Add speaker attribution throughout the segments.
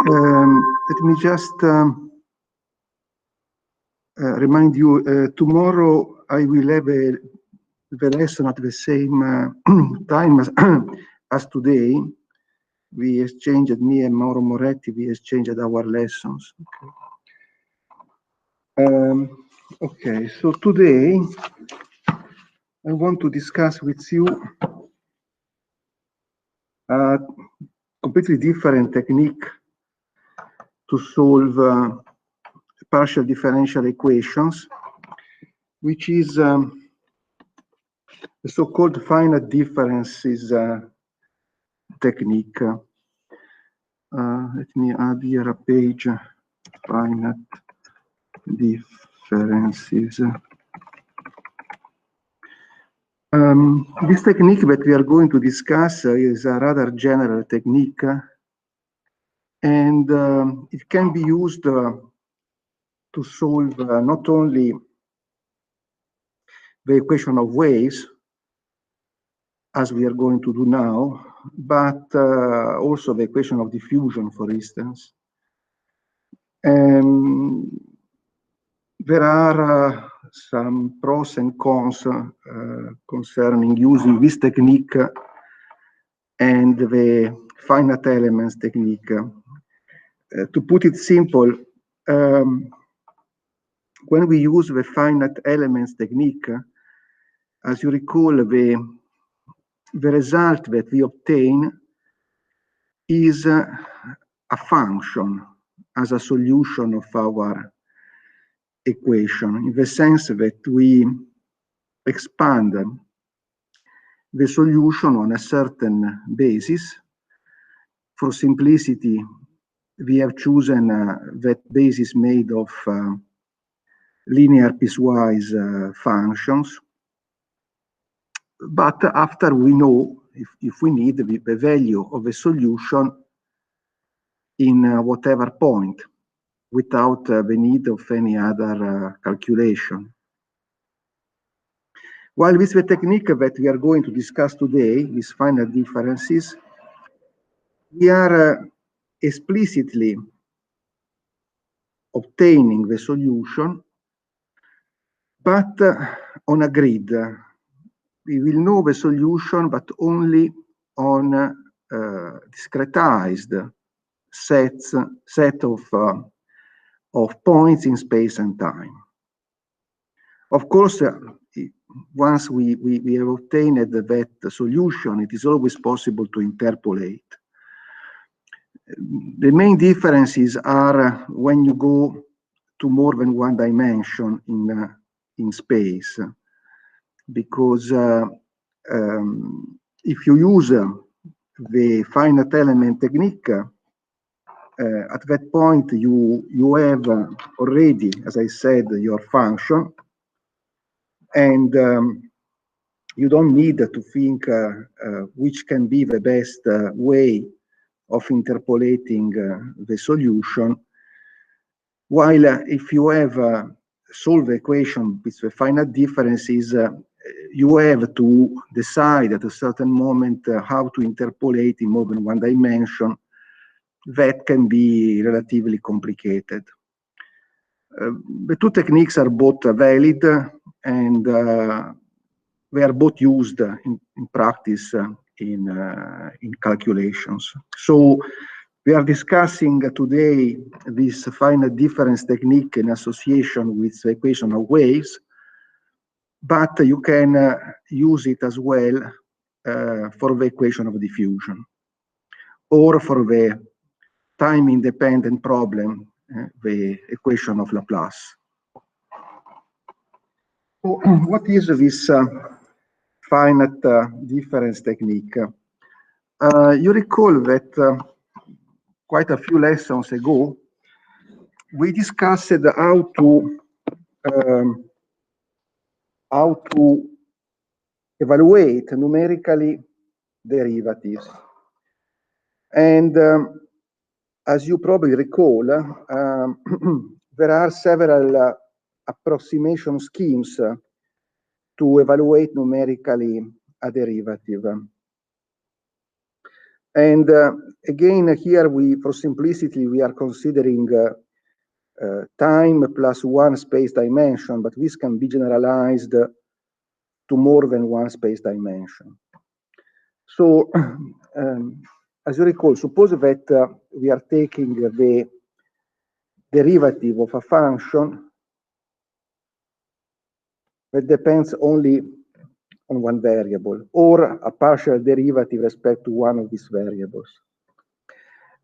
Speaker 1: Let me just remind you, tomorrow I will have the lesson at the same time as today. We exchanged, me and Mauro Moretti, we exchanged our lessons. Okay, so today I want to discuss with you a completely different technique to solve partial differential equations, which is the so-called finite differences technique. Let me add here a page, finite differences. This technique that we are going to discuss is a rather general technique, and it can be used to solve not only the equation of waves, as we are going to do now, but also the equation of diffusion, for instance. There are some pros and cons concerning using this technique and the finite elements technique. To put it simple, when we use the finite elements technique, as you recall, the result that we obtain is a function as a solution of our equation, in the sense that we expand the solution on a certain basis. For simplicity, we have chosen that basis made of linear piecewise functions. But after we know, if we need, the value of a solution in whatever point, without the need of any other calculation. While with the technique that we are going to discuss today, these finite differences, we are explicitly obtaining the solution, but on a grid. We will know the solution, but only on discretized set of points in space and time. Of course, once we have obtained that solution, it is always possible to interpolate. The main differences are when you go to more than one dimension in space, because if you use the finite element technique, at that point you have already, as I said, your function, and you don't need to think which can be the best way of interpolating the solution. While if you have solved the equation with the finite differences, you have to decide at a certain moment how to interpolate in more than one dimension. That can be relatively complicated. The two techniques are both valid, and they are both used in practice in calculations. So we are discussing today this finite difference technique in association with the equation of waves, but you can use it as well for the equation of diffusion, or for the time-independent problem, the equation of Laplace. So, what is this finite difference technique? You recall that quite a few lessons ago, we discussed how to evaluate numerically derivatives. And as you probably recall, there are several approximation schemes to evaluate numerically a derivative. And again, here for simplicity, we are considering time plus one space dimension, but this can be generalized to more than one space dimension. So, as you recall, suppose that we are taking the derivative of a function that depends only on one variable, or a partial derivative respect to one of these variables.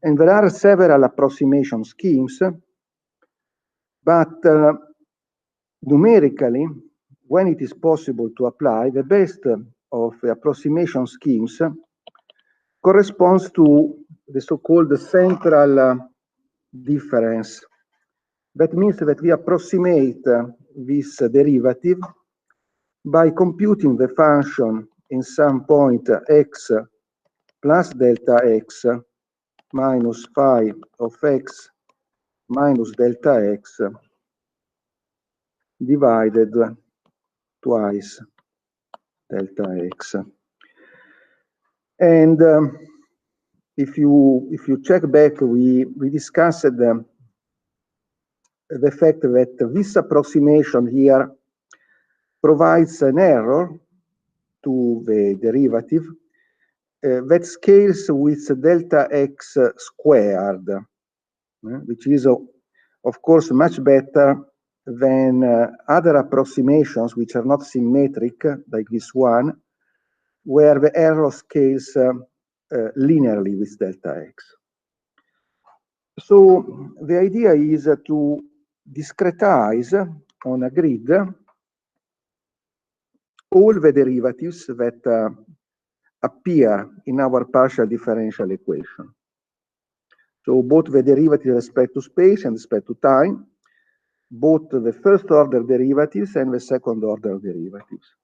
Speaker 1: And there are several approximation schemes, but numerically, when it is possible to apply, the best of the approximation schemes corresponds to the so-called central difference. That means that we approximate this derivative by computing the function in some point x plus delta x minus phi of x minus delta x divided twice delta x. And if you check back, we discussed the fact that this approximation here provides an error to the derivative that scales with delta x squared, which is, of course, much better than other approximations which are not symmetric, like this one, where the error scales linearly with delta x. So the idea is to discretize on a grid all the derivatives that appear in our partial differential equation. So both the derivative with respect to space and respect to time, both the first order derivatives and the second order derivatives.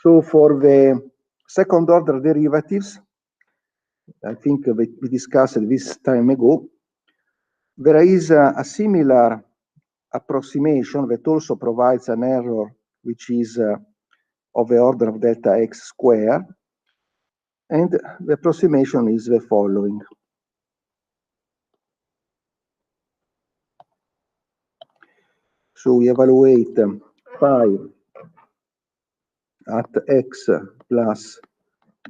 Speaker 1: So for the second order derivatives, I think we discussed this time ago, there is a similar approximation that also provides an error which is of the order of delta x squared, and the approximation is the following. So we evaluate phi at x plus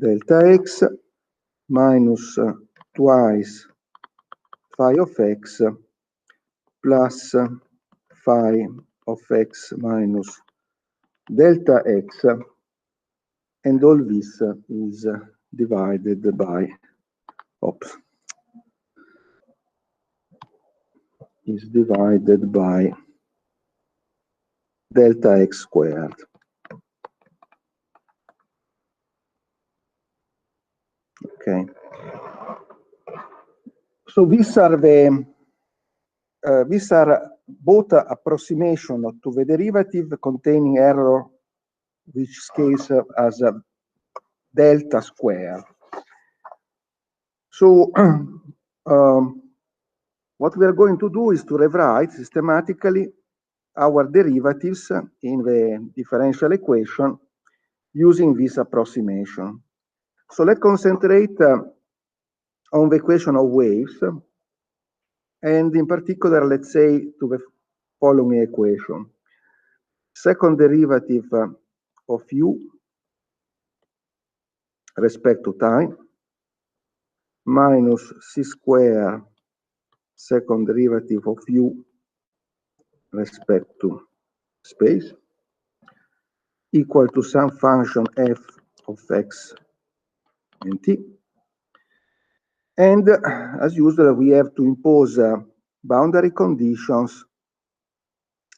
Speaker 1: delta x minus twice phi of x plus phi of x minus delta x, and all this is divided by, delta x squared. Okay. So these are both approximation to the derivative containing error which scales as a delta square. So what we are going to do is to rewrite systematically our derivatives in the differential equation using this approximation. So let's concentrate on the equation of waves, and in particular, let's say to the following equation. Second derivative of u respect to time minus c square second derivative of u respect to space equal to some function f of x and t. And as usual, we have to impose boundary conditions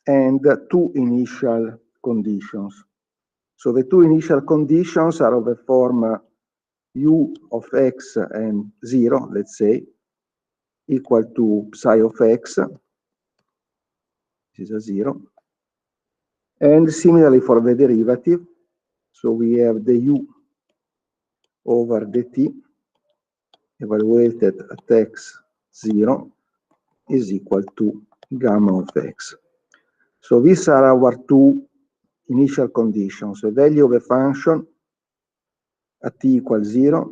Speaker 1: and two initial conditions. So the two initial conditions are of the form u of x and 0, let's say, equal to psi of x, this is a 0. And similarly for the derivative, so we have the u over dt evaluated at x 0 is equal to gamma of x. So these are our two initial conditions. The value of a function at t equals 0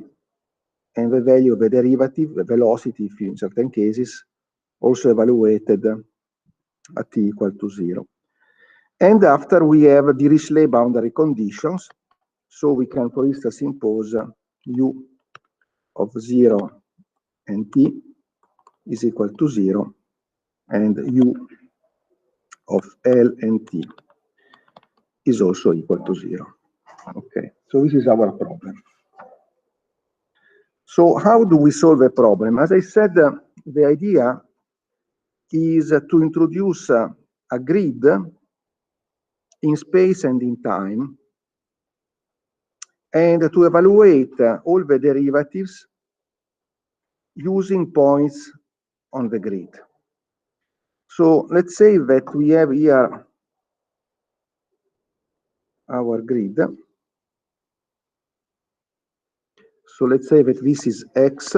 Speaker 1: and the value of the derivative, the velocity in certain cases, also evaluated at t equal to 0. And after we have Dirichlet boundary conditions, so we can, for instance, impose u of 0 and t is equal to 0, and u of L and t is also equal to 0. Okay, so this is our problem. So how do we solve a problem? As I said, the idea is to introduce a grid in space and in time, and to evaluate all the derivatives using points on the grid. So let's say that we have here our grid. So let's say that this is x,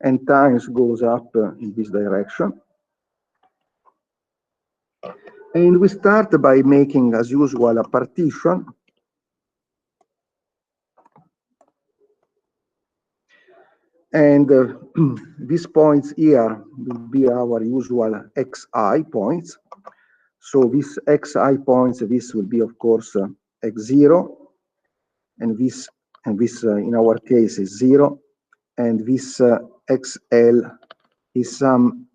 Speaker 1: and times goes up in this direction. And we start by making, as usual, a partition. And these points here will be our usual xi points. So these xi points, this will be, of course, x0, and this in our case is 0, and this xl is some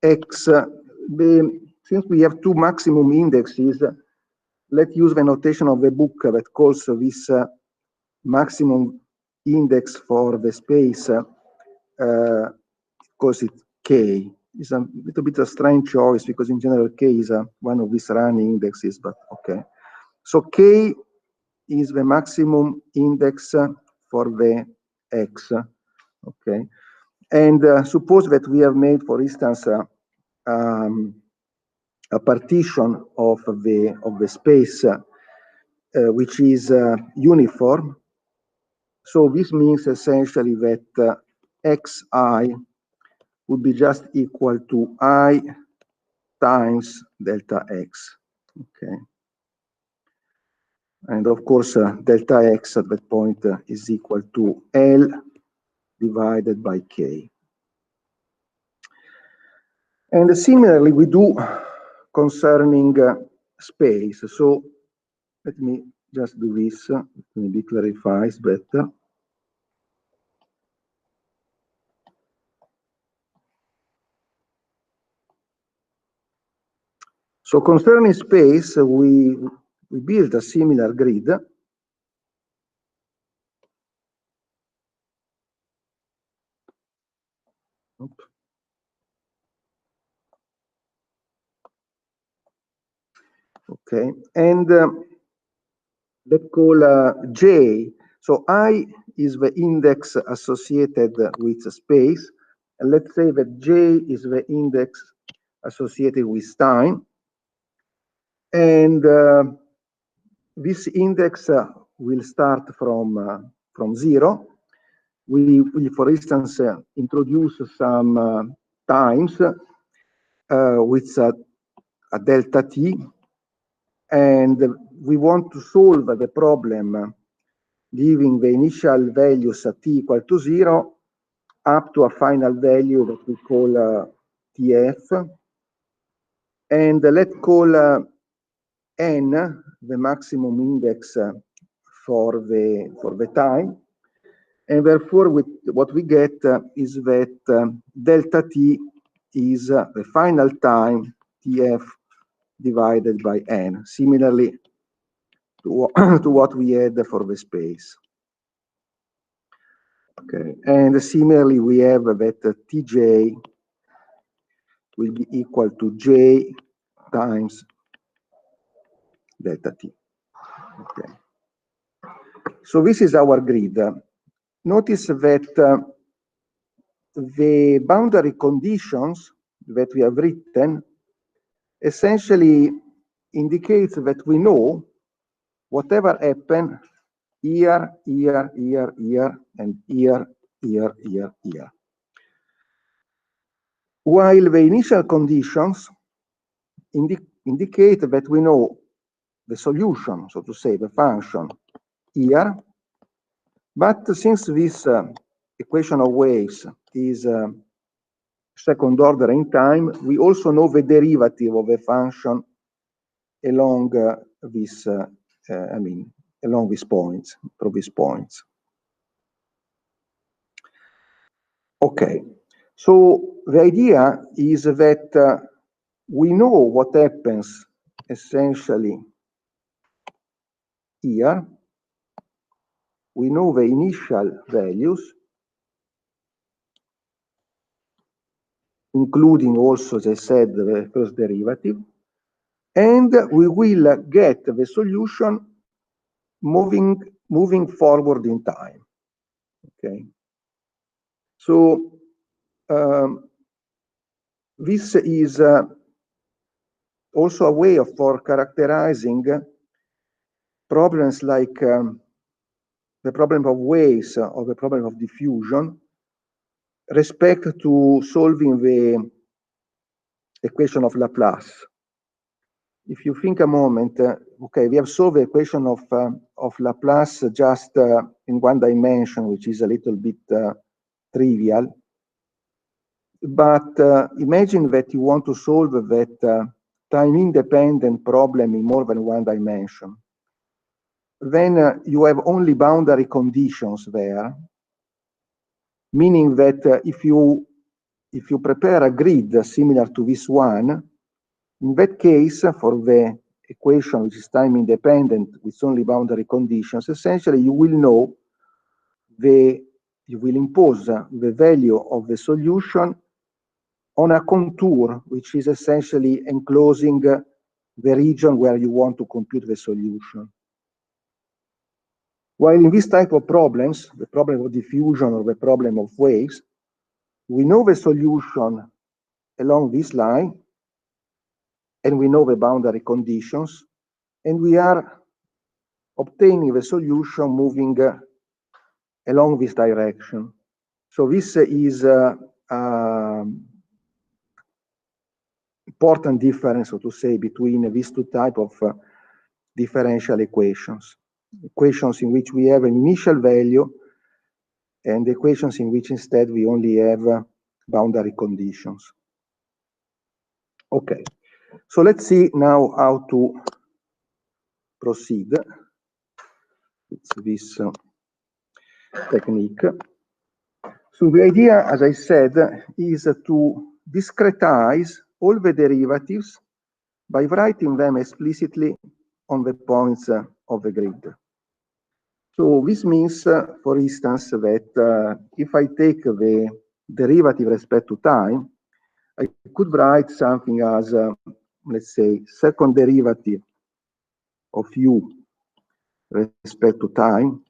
Speaker 1: x. Since we have two maximum indexes, let's use the notation of the book that calls this maximum index for the space, calls it k. It's a little bit a strange choice because in general k is one of these running indexes, but okay. So k is the maximum index for the x, okay. And suppose that we have made, for instance, a partition of the space which is uniform. So this means essentially that xi would be just equal to I times delta x. Okay. And of course, delta x at that point is equal to L divided by k. And similarly, we do concerning space. So let me just do this, maybe clarifies better. So concerning space, we build a similar grid. Okay, and let's call J. So I is the index associated with space, and let's say that J is the index associated with time. And this index will start from 0. We will, for instance, introduce some times with a delta t, and we want to solve the problem giving the initial values at t equal to 0 up to a final value that we call tf, and let's call n the maximum index for the time, and therefore what we get is that delta t is the final time tf divided by n, similarly to what we had for the space. Okay, and similarly we have that tj will be equal to j times delta t. Okay, so this is our grid. Notice that the boundary conditions that we have written essentially indicates that we know whatever happen here, here, here, here, and here, here, here, here. While the initial conditions indicate that we know the solution, so to say, the function here, But since this equation of waves is second order in time, we also know the derivative of a function along this, along these points, through these points. Okay, so the idea is that we know what happens essentially here. We know the initial values, including also, as I said, the first derivative, and we will get the solution moving forward in time. Okay, so this is also a way for characterizing problems like the problem of waves or the problem of diffusion respect to solving the equation of Laplace. If you think a moment, okay, we have solved the equation of Laplace just in one dimension, which is a little bit trivial. But imagine that you want to solve that time-independent problem in more than one dimension. Then you have only boundary conditions there, meaning that if you prepare a grid similar to this one, in that case, for the equation which is time independent with only boundary conditions, essentially you will know you will impose the value of the solution on a contour which is essentially enclosing the region where you want to compute the solution. While in this type of problems, the problem of diffusion or the problem of waves, we know the solution along this line, and we know the boundary conditions, and we are obtaining the solution moving along this direction. So this is important difference, so to say, between these two types of differential equations. Equations in which we have an initial value and equations in which instead we only have boundary conditions. Okay, so let's see now how to proceed. It's this technique. So the idea, as I said, is to discretize all the derivatives by writing them explicitly on the points of the grid. So this means, for instance, that if I take the derivative respect to time, I could write something as, let's say, second derivative of u respect to time,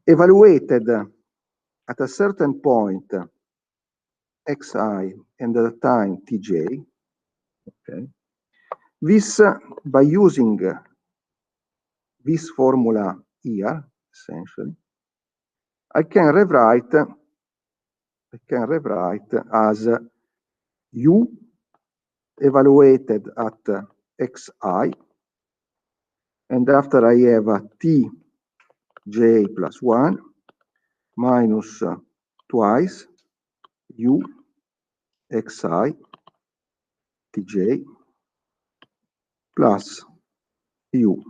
Speaker 1: evaluated at a certain point xi and at a time tj. Okay. This by using this formula here, essentially, I can rewrite as u evaluated at xi, and after I have a tj plus 1 minus twice u xi tj plus u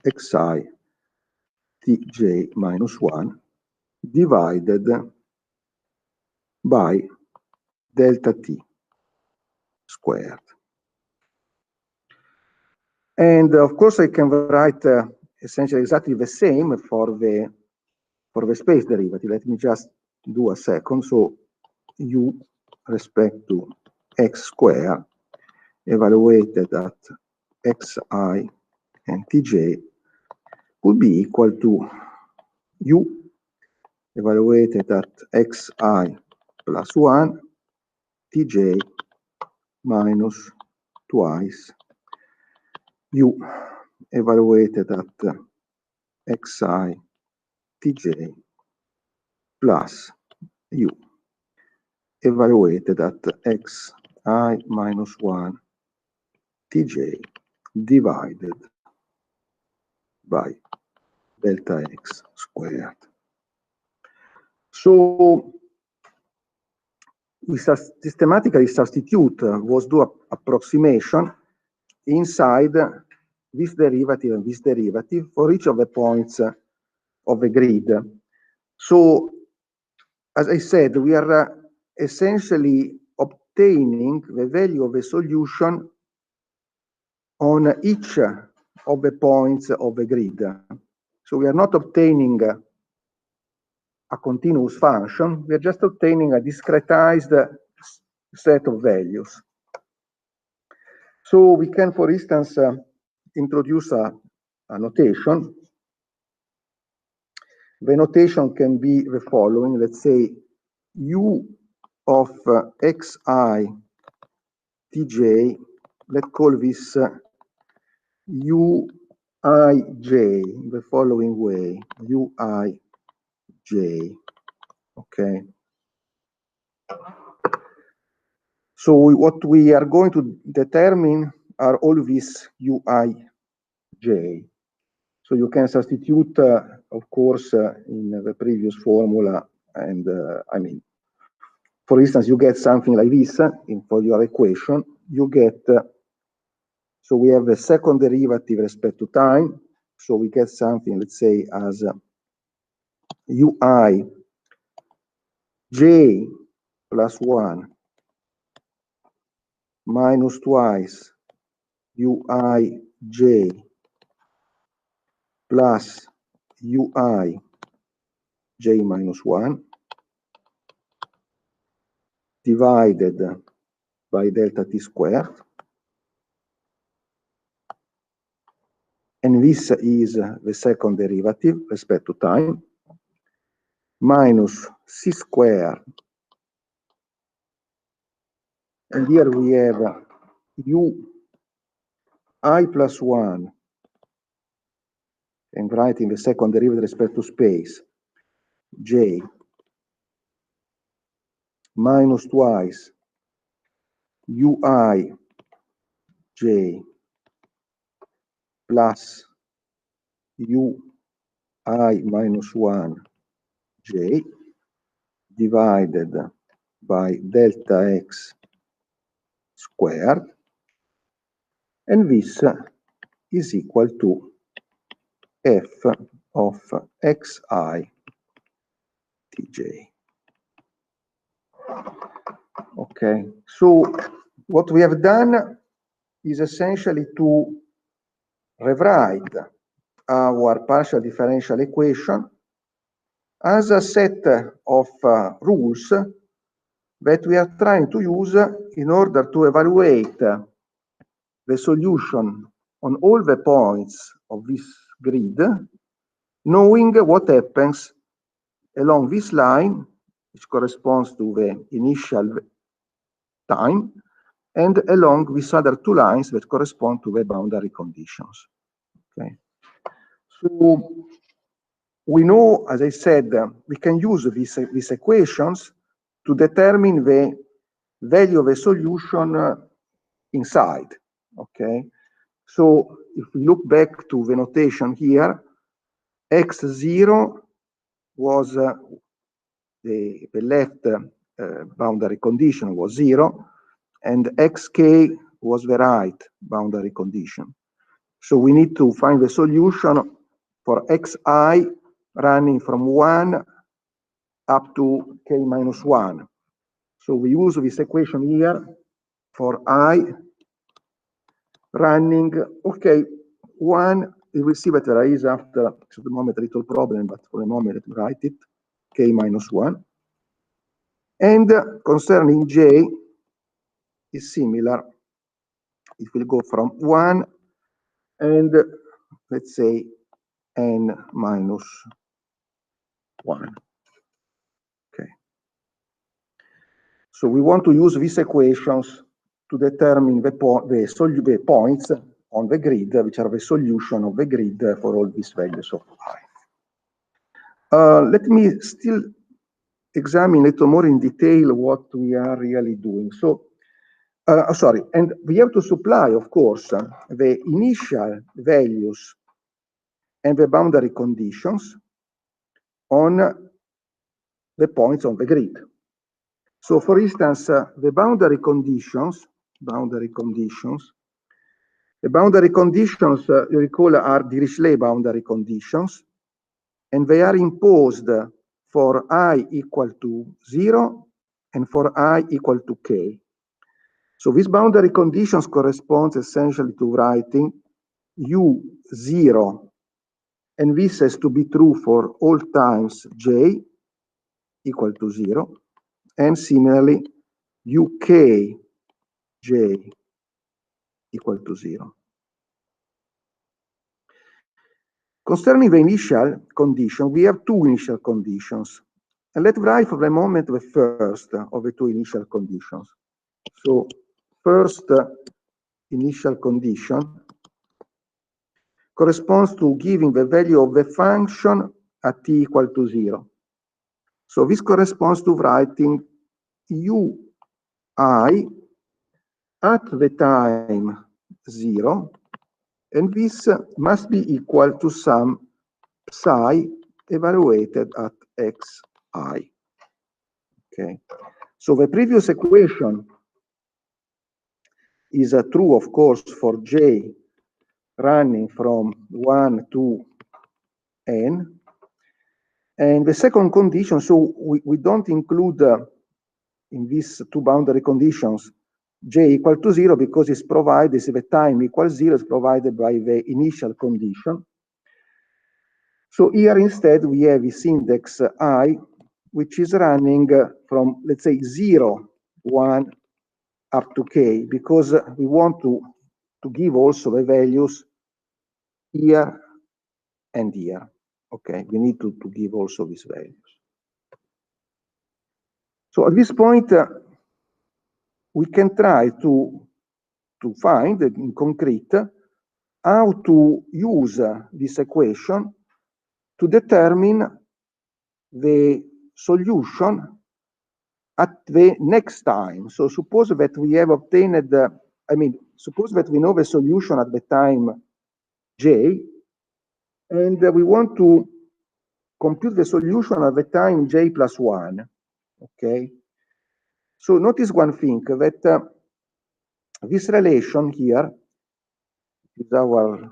Speaker 1: xi tj minus 1 divided by delta t squared. And of course I can write essentially exactly the same for the space derivative. Let me just do a second. So u respect to x squared evaluated at xi and tj would be equal to u evaluated at xi plus 1 tj minus twice u evaluated at xi tj plus u evaluated at xi minus 1 tj divided by delta x squared. So we systematically substitute was do approximation inside this derivative and this derivative for each of the points of the grid. So, as I said, we are essentially obtaining the value of the solution on each of the points of the grid. So we are not obtaining a continuous function, we are just obtaining a discretized set of values. So we can, for instance, introduce a notation. The notation can be the following. Let's say u of xi tj, let's call this uij in the following way, uij, okay? So what we are going to determine are all these uij. So you can substitute, of course, in the previous formula, and I mean, for instance, you get something like this for your equation. You get, so we have the second derivative respect to time. So we get something, let's say, as uij plus 1 minus twice uij plus uij minus 1 divided by delta t squared. And this is the second derivative respect to time, minus c squared. And here we have uij plus 1, and writing the second derivative respect to space, j, minus twice uij plus uij minus 1 j divided by delta x squared, and this is equal to f of xi tj. Okay, so what we have done is essentially to rewrite our partial differential equation as a set of rules that we are trying to use in order to evaluate the solution on all the points of this grid, knowing what happens along this line, which corresponds to the initial time, and along these other two lines that correspond to the boundary conditions. Okay. So we know, as I said, we can use these equations to determine the value of a solution inside. Okay. So if we look back to the notation here, x0 was the left boundary condition was 0, and xk was the right boundary condition. So we need to find the solution for xi running from 1 up to k minus 1. So we use this equation here for I running, okay, 1, you will see that there is after, at the moment, a little problem, but for a moment, let me write it, k minus 1. And concerning j, is similar. It will go from 1 and, let's say, n minus 1. Okay. So we want to use these equations to determine the points on the grid, which are the solution of the grid for all these values of I. Let me still examine a little more in detail what we are really doing. So, sorry, and we have to supply, of course, the initial values and the boundary conditions on the points on the grid. So for instance, the boundary conditions, you recall, are Dirichlet boundary conditions, and they are imposed for I equal to 0 and for I equal to k. So these boundary conditions correspond essentially to writing U0, and this has to be true for all times j equal to 0, and similarly UKJ equal to 0. Concerning the initial condition, we have two initial conditions. And let's write for the moment the first of the two initial conditions. So first initial condition corresponds to giving the value of the function at t equal to 0. So this corresponds to writing ui at the time 0, and this must be equal to some psi evaluated at xi. Okay, so the previous equation is true, of course, for j running from 1 to n. And the second condition, so we don't include in these two boundary conditions j equal to 0 because it's provided, the time equals 0 is provided by the initial condition. So here instead we have this index I, which is running from, let's say, 0, 1 up to k, because we want to give also the values here and here. Okay, we need to give also these values. So at this point, we can try to find in concrete how to use this equation to determine the solution at the next time. So suppose that we have obtained, suppose that we know the solution at the time j, and we want to compute the solution at the time j plus 1. Okay. So notice one thing, that this relation here is our,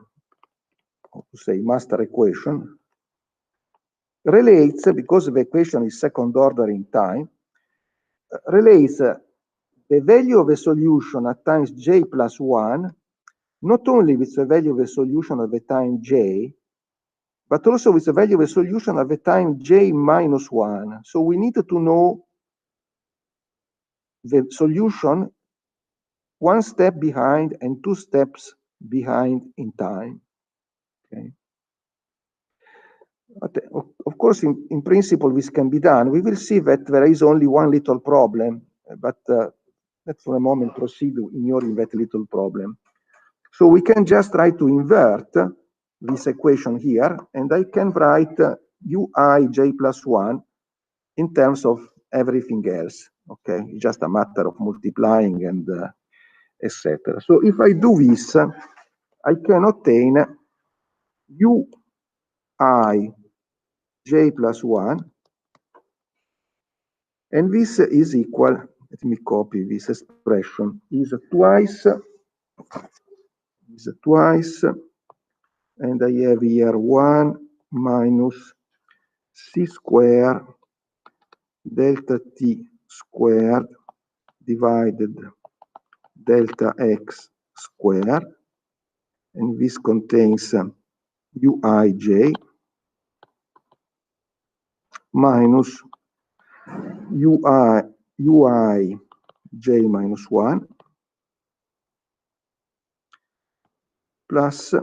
Speaker 1: how to say, master equation, relates, because the equation is second order in time, relates the value of a solution at times j plus 1, not only with the value of a solution at the time j, but also with the value of a solution at the time j minus 1. So we need to know the solution one step behind and two steps behind in time. Okay. But of course, in principle, this can be done. We will see that there is only one little problem, but let's for a moment proceed ignoring that little problem. So we can just try to invert this equation here, and I can write ui j plus 1 in terms of everything else. Okay, it's just a matter of multiplying and etc. So if I do this, I can obtain ui j plus 1, and this is equal, let me copy this expression, is twice, and I have here 1 minus c squared delta t squared divided delta x squared, and this contains uij minus ui j minus 1 plus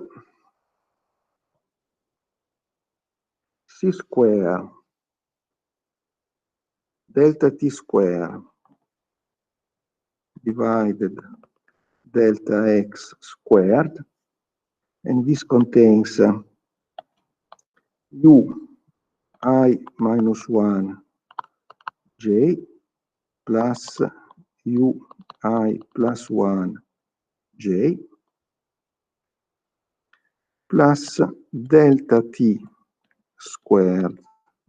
Speaker 1: c squared delta t squared divided delta x squared, and this contains ui minus 1 j plus ui plus 1 j plus delta t squared,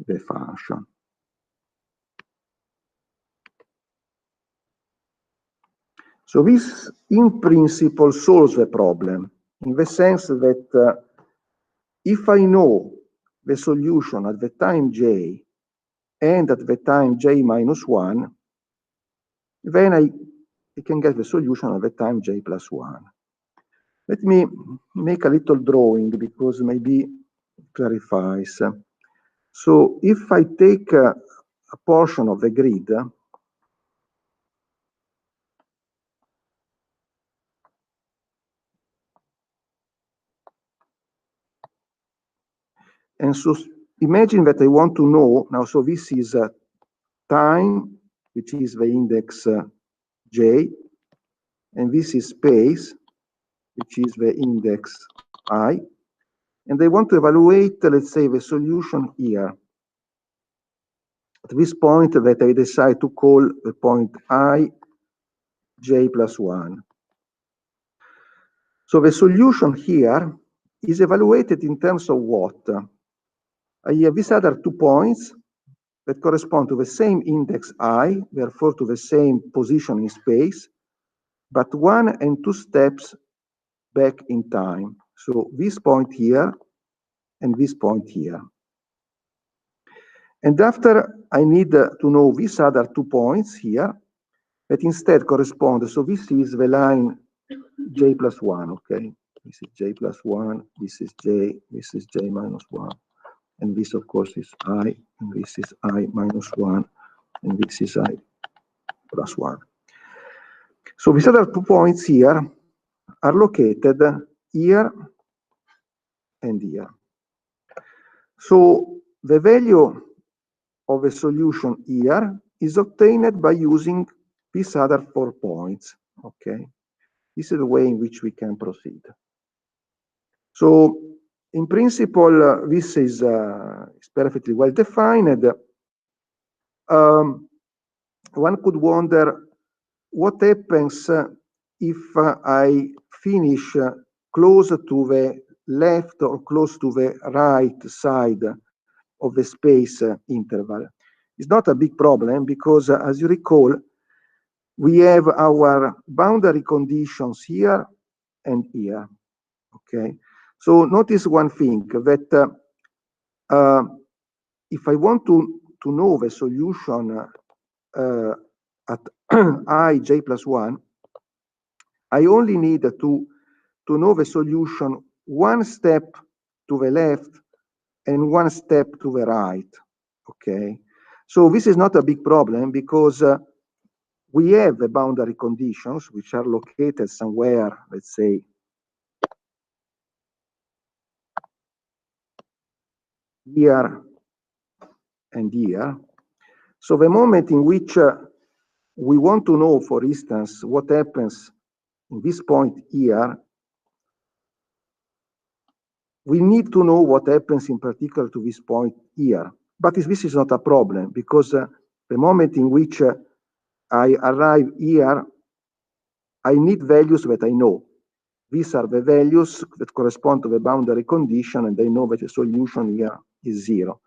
Speaker 1: the function. So this, in principle, solves the problem, in the sense that if I know the solution at the time j and at the time j minus 1, then I can get the solution at the time j plus 1. Let me make a little drawing because maybe it clarifies. So if I take a portion of the grid, and so imagine that I want to know now, so this is time, which is the index j, and this is space, which is the index I, and I want to evaluate, let's say, the solution here. At this point that I decide to call the point I, j plus 1. So the solution here is evaluated in terms of what? I have these other 2 points that correspond to the same index I, therefore to the same position in space, but 1 and 2 steps back in time. So this point here and this point here. And after I need to know these other 2 points here that instead correspond. So this is the line j plus 1, okay? This is j plus 1, this is j minus 1. And this, of course, is I, and this is I minus 1, and this is I plus 1. So these other 2 points here are located here and here. So the value of a solution here is obtained by using these other 4 points, okay? This is the way in which we can proceed. So in principle, this is perfectly well defined. One could wonder what happens if I finish close to the left or close to the right side of the space interval. It's not a big problem because, as you recall, we have our boundary conditions here and here, okay? So notice one thing, that if I want to know the solution at I, j plus 1, I only need to know the solution 1 step to the left and 1 step to the right, okay? So this is not a big problem because we have the boundary conditions which are located somewhere, let's say, here and here. So the moment in which we want to know, for instance, what happens in this point here, we need to know what happens in particular to this point here. But this is not a problem because the moment in which I arrive here, I need values that I know. These are the values that correspond to the boundary condition, and I know that the solution here is 0.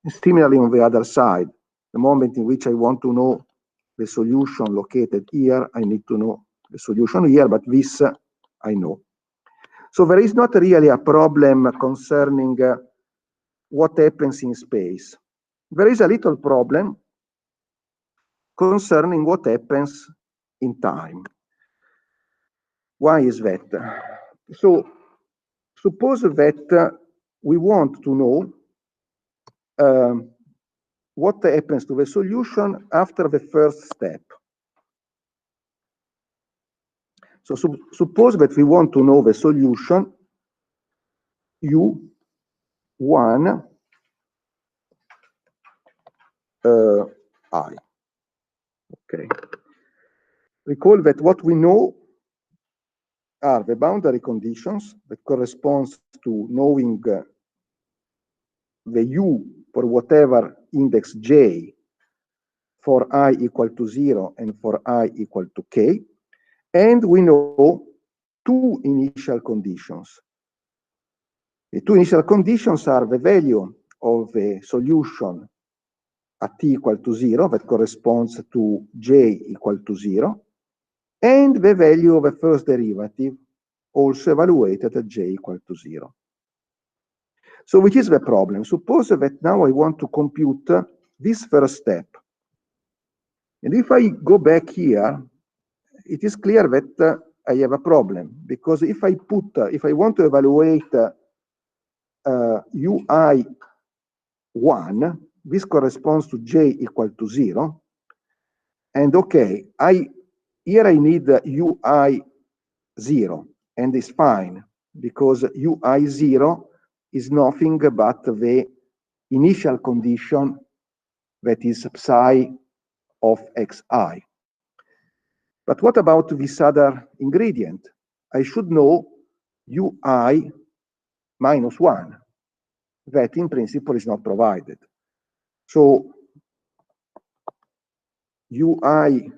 Speaker 1: And similarly, on the other side, the moment in which I want to know the solution located here, I need to know the solution here, but this I know. So there is not really a problem concerning what happens in space. There is a little problem concerning what happens in time. Why is that? So suppose that we want to know what happens to the solution after the first step. So suppose that we want to know the solution U1 I. Okay. Recall that what we know are the boundary conditions that corresponds to knowing the U for whatever index j for I equal to 0 and for I equal to k. And we know 2 initial conditions. The two initial conditions are the value of a solution at t equal to 0 that corresponds to j equal to 0, and the value of a first derivative also evaluated at j equal to 0. So which is the problem? Suppose that now I want to compute this first step. And if I go back here, it is clear that I have a problem, because if I want to evaluate UI1, this corresponds to j equal to 0. And okay, here I need UI 0, and it's fine, because UI 0 is nothing but the initial condition that is psi of xi. But what about this other ingredient? I should know UI minus 1. That in principle is not provided. So UI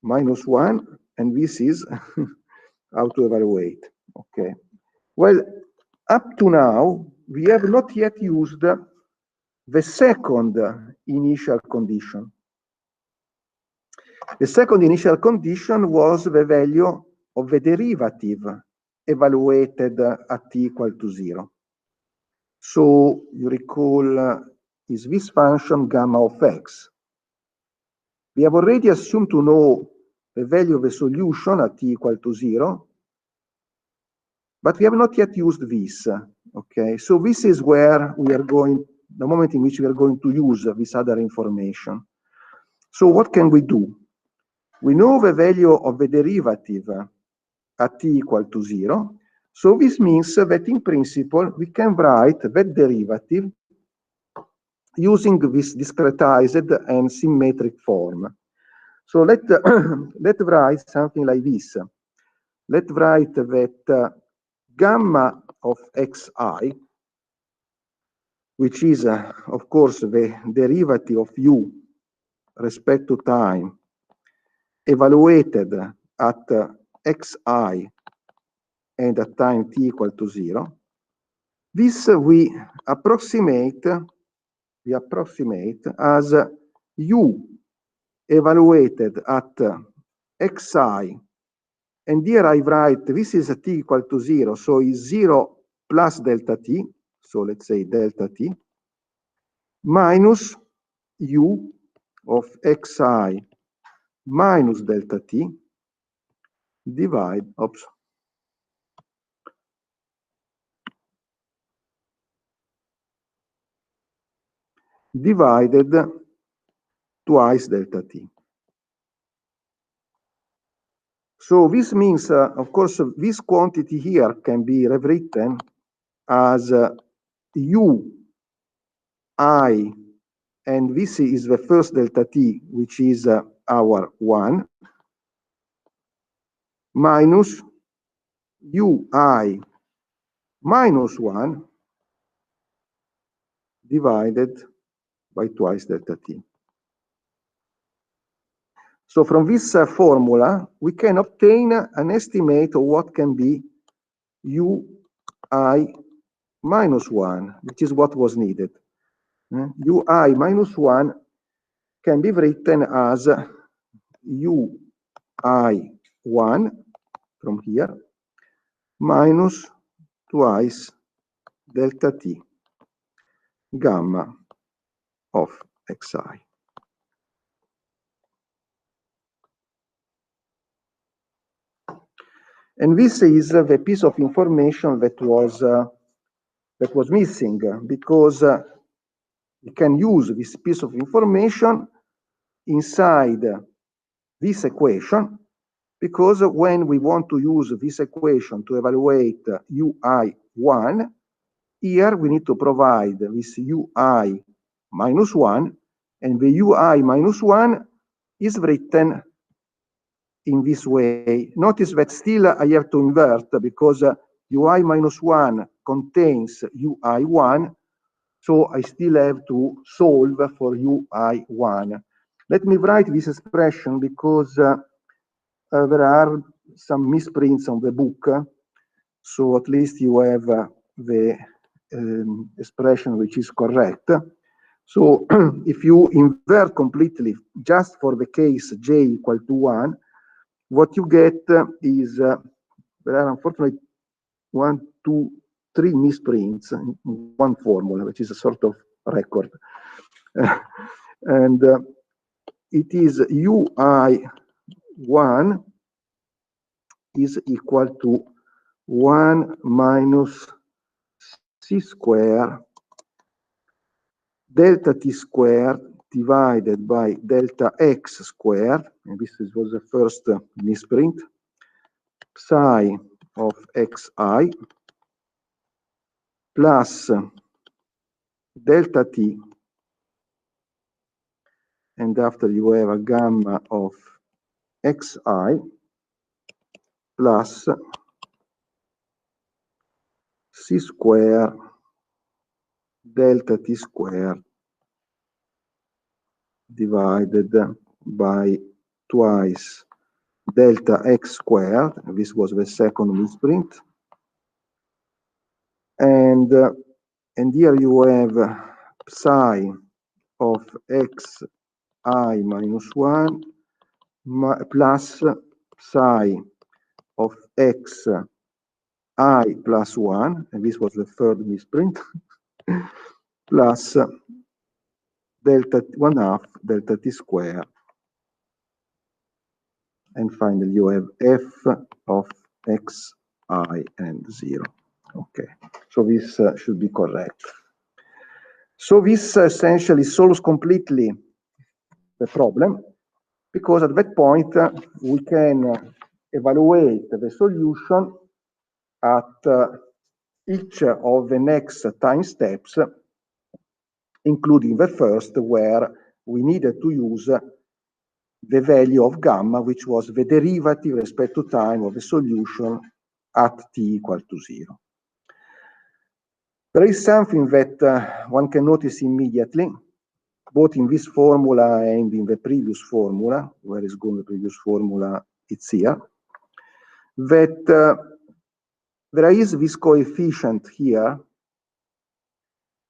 Speaker 1: minus 1, and this is how to evaluate. Okay. Well, up to now, we have not yet used the second initial condition. The second initial condition was the value of the derivative evaluated at t equal to 0. So you recall is this function gamma of x. We have already assumed to know the value of the solution at t equal to 0, but we have not yet used this. Okay, so this is where we are going, the moment in which we are going to use this other information. So what can we do? We know the value of the derivative at t equal to 0. So this means that in principle, we can write that derivative using this discretized and symmetric form. So let's write something like this. Let's write that gamma of xi, which is, of course, the derivative of u respect to time, evaluated at xi and at time t equal to 0. This we approximate as u evaluated at xi, and here I write this is at t equal to 0, so is 0 plus delta t, so let's say delta t, minus u of xi minus delta t divided twice delta t. So this means, of course, this quantity here can be rewritten as u I, and this is the first delta t, which is our 1, minus ui minus 1 divided by twice delta t. So from this formula, we can obtain an estimate of what can be ui minus 1, which is what was needed. Ui minus 1 can be written as ui1 from here minus twice delta t gamma of xi. And this is the piece of information that was missing, because we can use this piece of information inside this equation, because when we want to use this equation to evaluate ui1, here we need to provide this ui minus 1, and the ui minus 1 is written in this way. Notice that still I have to invert, because ui minus 1 contains ui1, so I still have to solve for ui1. Let me write this expression, because there are some misprints on the book, so at least you have the expression which is correct. So if you invert completely just for the case j equal to 1, what you get is there are unfortunately 1, 2, 3 misprints in one formula, which is a sort of record. And it is ui1 is equal to 1 minus c square delta t squared divided by delta x squared, and this was the first misprint, psi of xi plus delta t, and after you have a gamma of xi plus c square delta t squared divided by twice delta x squared. This was the second misprint. And here you have psi of xi minus 1 plus psi of xi plus 1, and this was the third misprint, plus delta 1/2 delta t squared. And finally, you have f of xi and 0. Okay, so this should be correct. So this essentially solves completely the problem, because at that point we can evaluate the solution at each of the next time steps, including the first, where we needed to use the value of gamma, which was the derivative respect to time of the solution at t equal to 0. There is something that one can notice immediately, both in this formula and in the previous formula. Where is going the previous formula? It's here. That there is this coefficient here,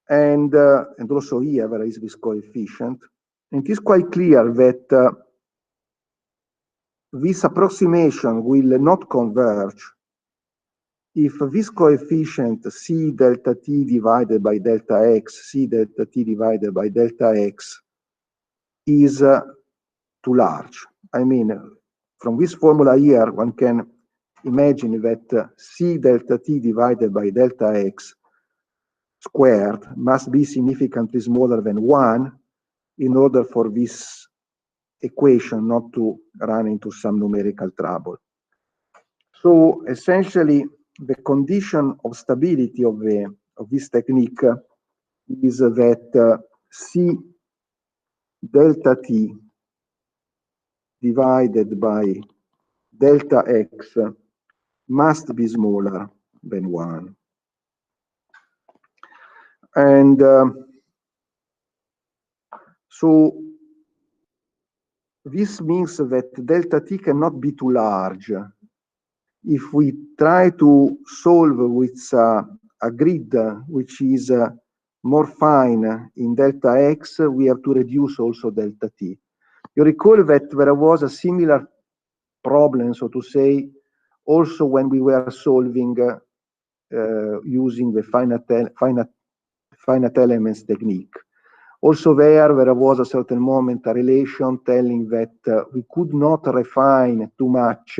Speaker 1: and also here there is this coefficient. And it is quite clear that this approximation will not converge if this coefficient c delta t divided by delta x, c delta t divided by delta x is too large. I mean, from this formula here, one can imagine that c delta t divided by delta x squared must be significantly smaller than 1 in order for this equation not to run into some numerical trouble. So essentially, the condition of stability of this technique is that c delta t divided by delta x must be smaller than 1. And so this means that delta t cannot be too large. If we try to solve with a grid which is more fine in delta x, we have to reduce also delta t. You recall that there was a similar problem, so to say, also when we were solving using the finite elements technique. Also there was a certain moment, a relation telling that we could not refine too much.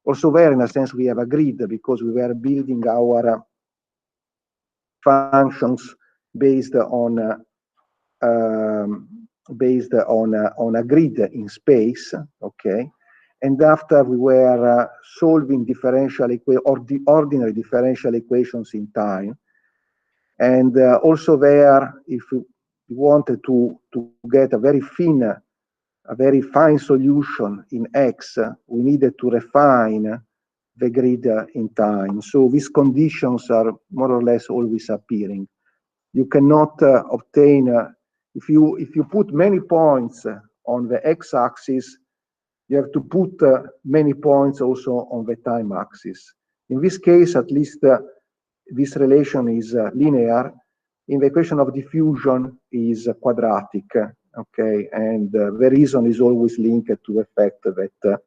Speaker 1: Also there, in a sense, we have agreed because we were building our functions based on a grid in space, okay? And after we were solving differential the ordinary differential equations in time, and also there, if we wanted to get a very fine solution in X, we needed to refine the grid in time. So these conditions are more or less always appearing. You cannot obtain, if you put many points on the x-axis, you have to put many points also on the time axis. In this case, at least this relation is linear. In the equation of diffusion is quadratic, okay, and the reason is always linked to the fact that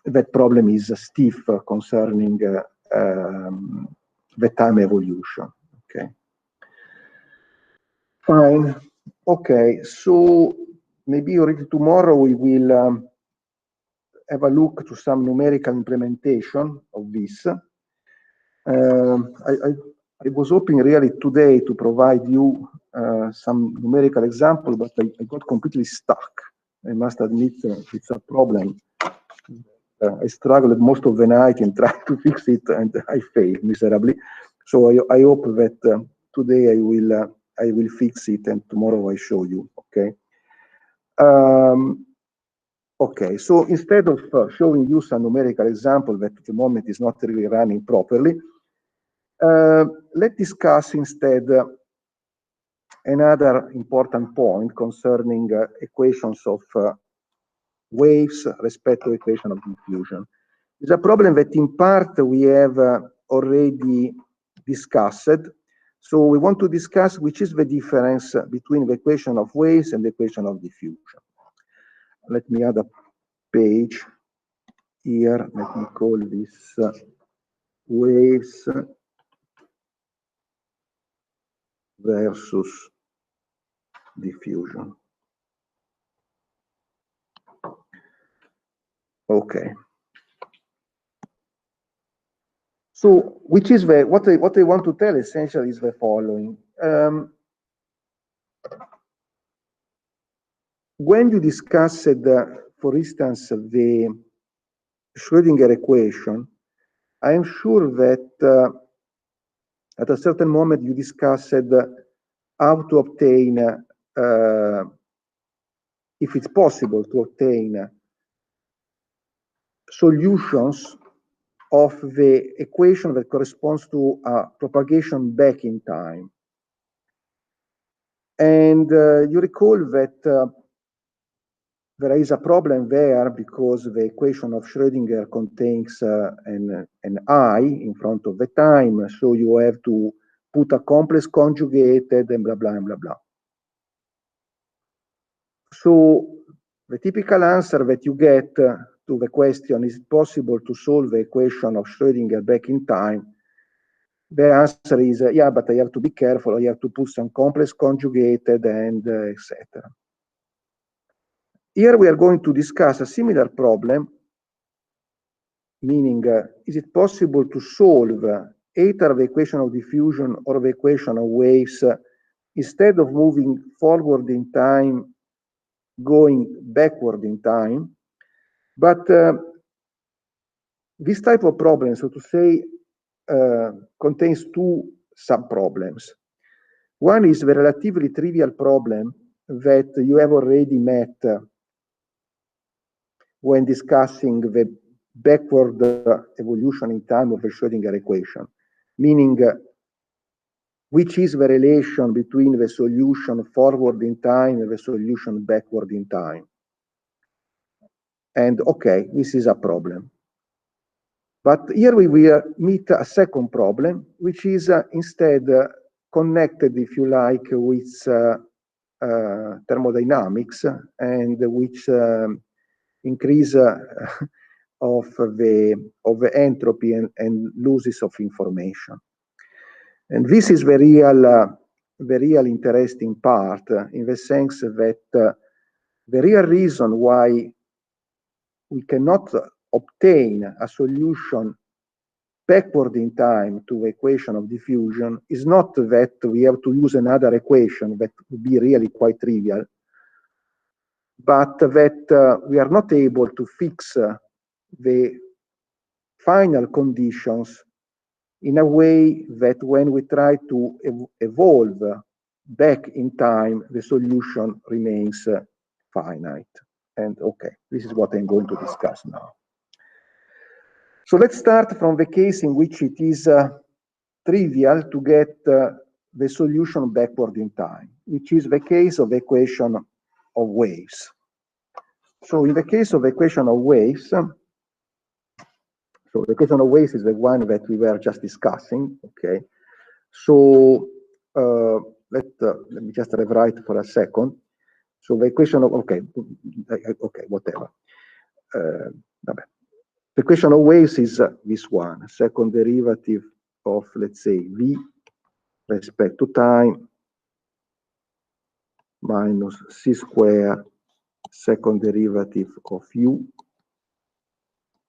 Speaker 1: that problem is stiff concerning the time evolution. Okay, fine. Okay, so maybe already tomorrow we will have a look to some numerical implementation of this. I was hoping really today to provide you some numerical example, but I got completely stuck. I must admit it's a problem. I struggled most of the night in trying to fix it, and I failed miserably. So I hope that today I will fix it, and tomorrow I show you. Okay. Okay. So instead of showing you some numerical example that at the moment is not really running properly, let's discuss instead another important point concerning equations of waves respect to equation of diffusion. It's a problem that in part we have already discussed. So we want to discuss which is the difference between the equation of waves and the equation of diffusion. Let me add a page here. Let me call this waves versus diffusion. Okay. So, which is what I want to tell essentially is the following. When you discussed, for instance, the Schrödinger equation, I am sure that at a certain moment you discussed how to obtain, if it's possible to obtain solutions of the equation that corresponds to a propagation back in time. And you recall that there is a problem there because the equation of Schrödinger contains an I in front of the time, so you have to put a complex conjugated and blah, blah, and blah, blah. So the typical answer that you get to the question, is it possible to solve the equation of Schrödinger back in time? The answer is, yeah, but I have to be careful. I have to put some complex conjugated and etc. Here we are going to discuss a similar problem, meaning, is it possible to solve either the equation of diffusion or the equation of waves instead of moving forward in time, going backward in time? But this type of problem, so to say, contains two sub-problems. One is the relatively trivial problem that you have already met when discussing the backward evolution in time of the Schrödinger equation, meaning which is the relation between the solution forward in time and the solution backward in time. And okay, this is a problem. But here we will meet a second problem, which is instead connected, if you like, with thermodynamics, and which increase of the entropy and losses of information. And this is the real interesting part, in the sense that the real reason why we cannot obtain a solution backward in time to the equation of diffusion is not that we have to use another equation that would be really quite trivial, but that we are not able to fix the final conditions in a way that when we try to evolve back in time, the solution remains finite. And okay, this is what I'm going to discuss now. So let's start from the case in which it is trivial to get the solution backward in time, which is the case of the equation of waves. So in the case of the equation of waves, so the equation of waves is the one that we were just discussing, okay? So let me just rewrite for a second. So the equation of, okay, whatever. The equation of waves is this one, second derivative of, let's say, v respect to time minus c square second derivative of u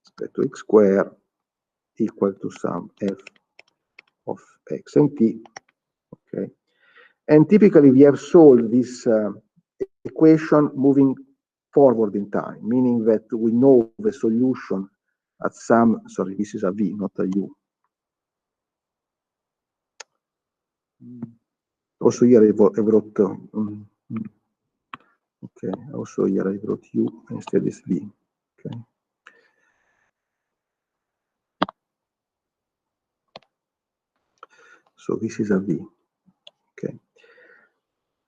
Speaker 1: respect to x square equal to sum f of x and t. Okay, and typically we have solved this equation moving forward in time, meaning that we know the solution at some, sorry, this is a v, not a u. Also here I wrote, okay, also here I wrote u instead is v, okay. So this is a v, okay.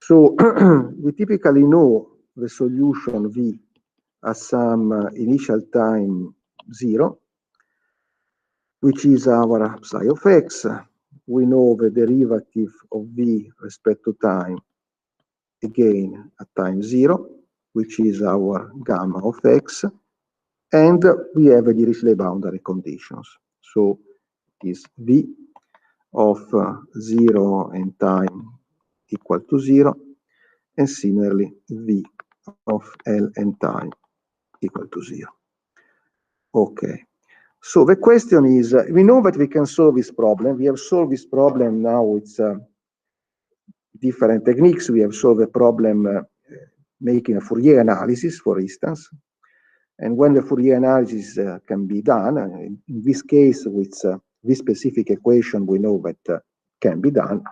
Speaker 1: So we typically know the solution v at some initial time 0, which is our psi of x. We know the derivative of v respect to time, again at time 0, which is our gamma of x, and we have the Dirichlet boundary conditions. So it is v of 0 and time equal to 0, and similarly v of L and time equal to 0. Okay. So the question is, we know that we can solve this problem. We have solved this problem now with different techniques. We have solved the problem making a Fourier analysis, for instance. And when the Fourier analysis can be done, in this case, with this specific equation, we know that can be done.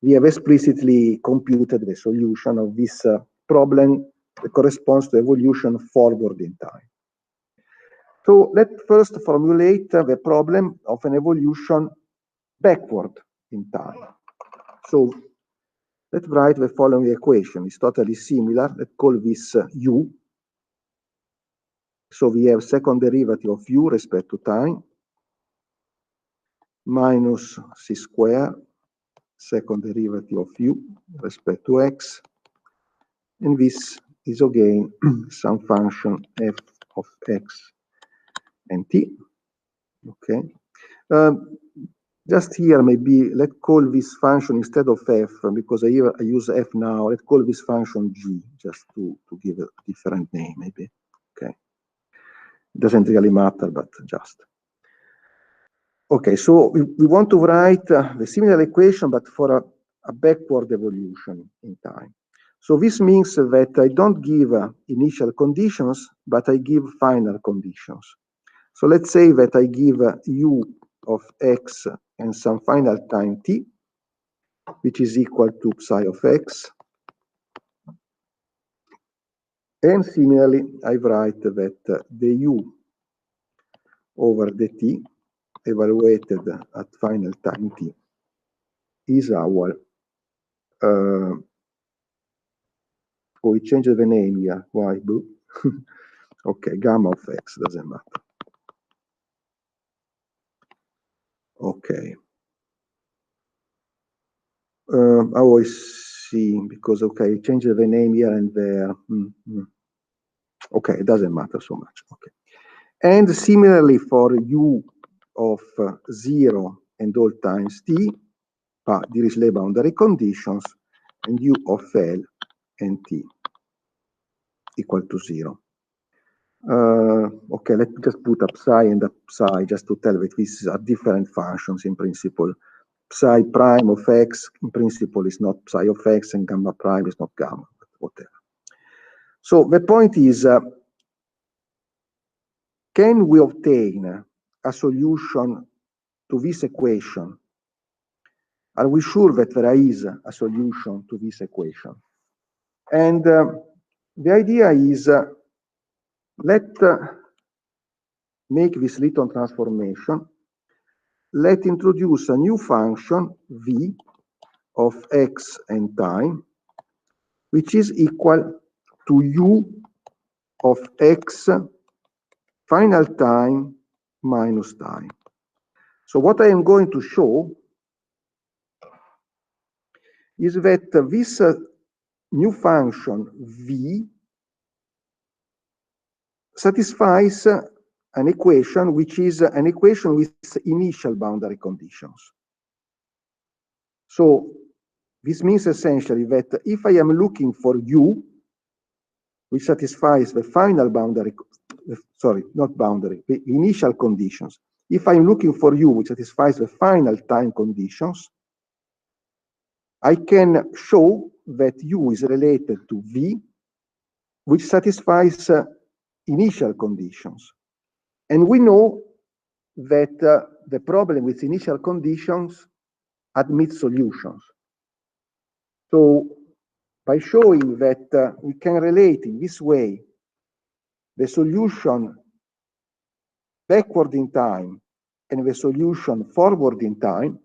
Speaker 1: We have explicitly computed the solution of this problem that corresponds to evolution forward in time. So let's first formulate the problem of an evolution backward in time. So let's write the following equation. It's totally similar. Let's call this u. So we have second derivative of u respect to time minus c square second derivative of u respect to x, and this is again some function f of x and t. Okay. Just here, maybe let's call this function instead of f, because I use f now, let's call this function g, just to give a different name, maybe. Okay. It doesn't really matter, but just. Okay, so we want to write the similar equation, but for a backward evolution in time. So this means that I don't give initial conditions, but I give final conditions. So let's say that I give u of x and some final time t, which is equal to psi of x. And similarly, I write that the u over the t evaluated at final time t is our, we changed the name here, why? Okay, gamma of x, doesn't matter. Okay. I always see, because, okay, change the name here and there. Okay, it doesn't matter so much. Okay. And similarly for u of 0 and all times t, Dirichlet boundary conditions, and u of L and t equal to 0. Okay, let's just put a psi and a psi just to tell that these are different functions in principle. Psi prime of x in principle is not psi of x, and gamma prime is not gamma, but whatever. So the point is, can we obtain a solution to this equation? Are we sure that there is a solution to this equation? And the idea is, let's make this little transformation. Let's introduce a new function v of x and time, which is equal to u of x final time minus time. So what I am going to show is that this new function v satisfies an equation which is an equation with initial boundary conditions. So this means essentially that if I am looking for u, which satisfies the final boundary, sorry, not boundary, the initial conditions. If I'm looking for u, which satisfies the final time conditions, I can show that u is related to v, which satisfies initial conditions. And we know that the problem with initial conditions admits solutions. So by showing that we can relate in this way the solution backward in time and the solution forward in time,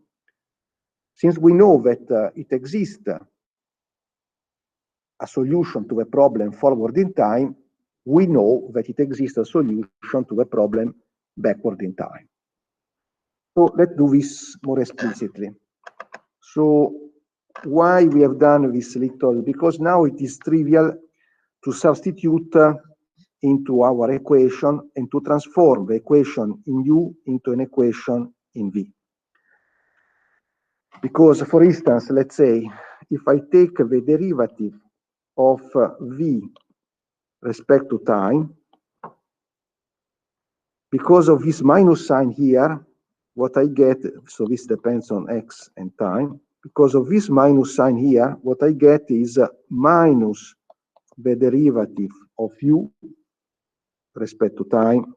Speaker 1: since we know that it exists a solution to the problem forward in time, we know that it exists a solution to the problem backward in time. So let's do this more explicitly. So why we have done this little, because now it is trivial to substitute into our equation and to transform the equation in U into an equation in V. Because, for instance, let's say, if I take the derivative of V respect to time, because of this minus sign here, what I get, so this depends on x and time, because of this minus sign here, what I get is minus the derivative of U respect to time,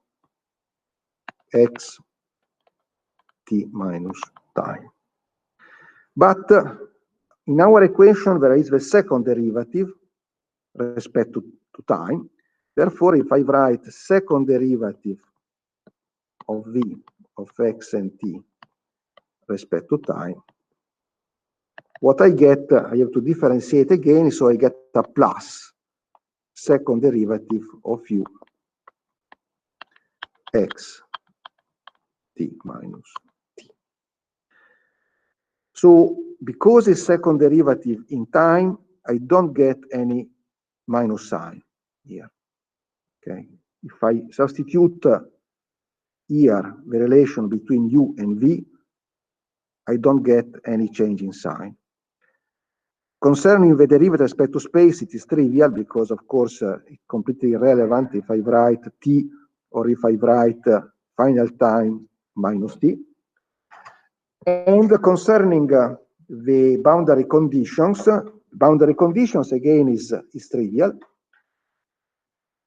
Speaker 1: x t minus time. But in our equation, there is the second derivative respect to time. Therefore, if I write second derivative of v of x and t respect to time, what I get, I have to differentiate again, so I get a plus second derivative of u x t minus t. So because it's second derivative in time, I don't get any minus sign here. Okay. If I substitute here the relation between u and v, I don't get any change in sign. Concerning the derivative respect to space, it is trivial because, of course, it's completely irrelevant if I write t or if I write final time minus t. And concerning the boundary conditions again is trivial.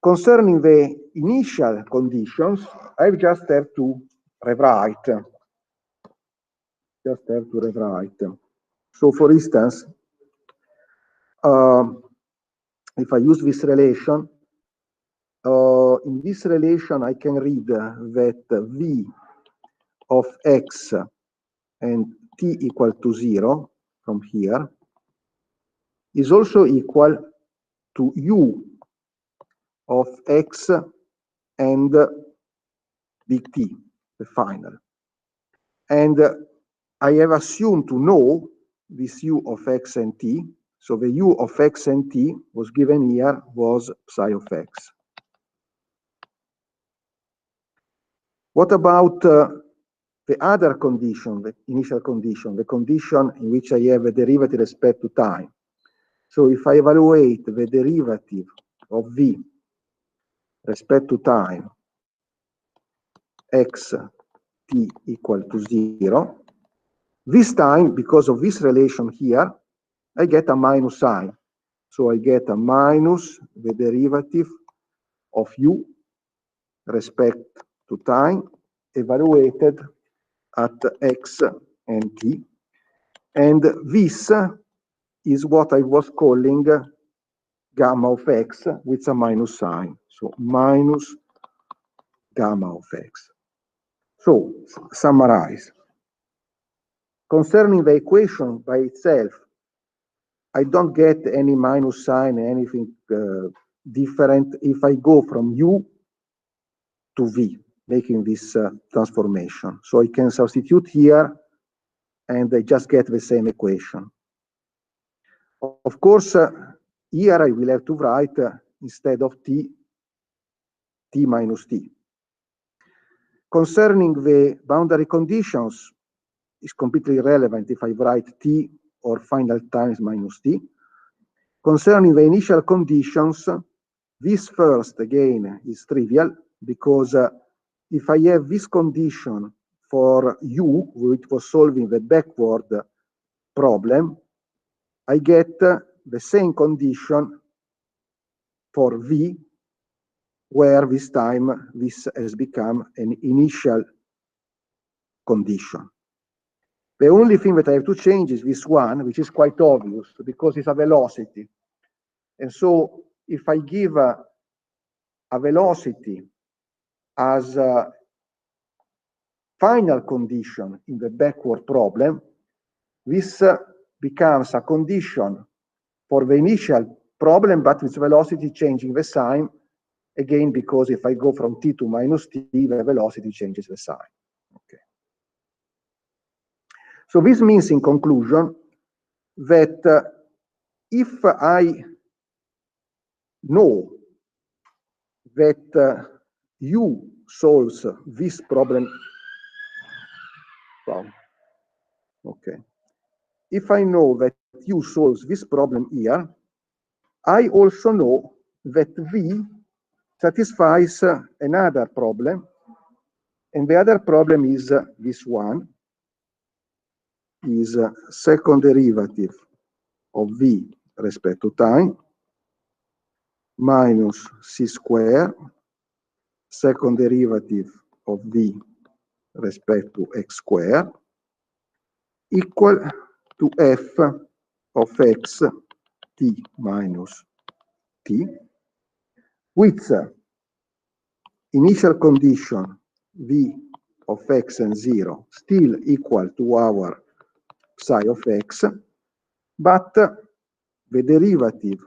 Speaker 1: Concerning the initial conditions, I just have to rewrite. So, for instance, if I use this relation, in this relation I can read that v of x and t equal to 0 from here is also equal to u of x and big T, the final. And I have assumed to know this u of x and t. So the u of x and t was given here was psi of x. What about the other condition, the initial condition, the condition in which I have a derivative respect to time? So if I evaluate the derivative of v respect to time, x t equal to 0, this time, because of this relation here, I get a minus sign. So I get a minus the derivative of u respect to time evaluated at x and t. And this is what I was calling gamma of x with a minus sign. So minus gamma of x. So summarize. Concerning the equation by itself, I don't get any minus sign, anything different if I go from u to v, making this transformation. So I can substitute here and I just get the same equation. Of course, here I will have to write instead of t minus t. Concerning the boundary conditions, it's completely irrelevant if I write t or final times minus t. Concerning the initial conditions, this first, again, is trivial, because if I have this condition for u, which was solving the backward problem, I get the same condition for v, where this time this has become an initial condition. The only thing that I have to change is this one, which is quite obvious because it's a velocity. And so if I give a velocity as a final condition in the backward problem, this becomes a condition for the initial problem, but with velocity changing the sign, again, because if I go from t to minus t, the velocity changes the sign. Okay. So this means, in conclusion, that if I know that u solves this problem, okay. If I know that u solves this problem here, I also know that v satisfies another problem, and the other problem is this one, is second derivative of v respect to time minus c square, second derivative of v respect to x square, equal to f of x t minus t, with initial condition v of x and 0 still equal to our psi of x, but the derivative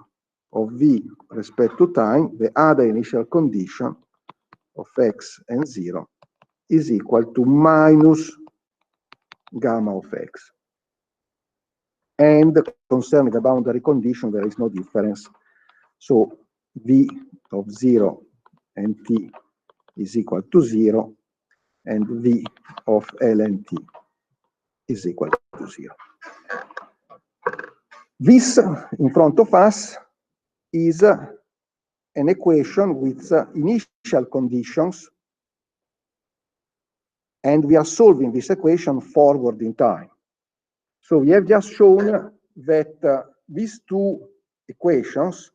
Speaker 1: of v respect to time, the other initial condition of x and 0, is equal to minus gamma of x. And concerning the boundary condition, there is no difference. So v of 0 and t is equal to 0, and v of ln t is equal to 0. This, in front of us, is an equation with initial conditions, and we are solving this equation forward in time. So we have just shown that these two equations,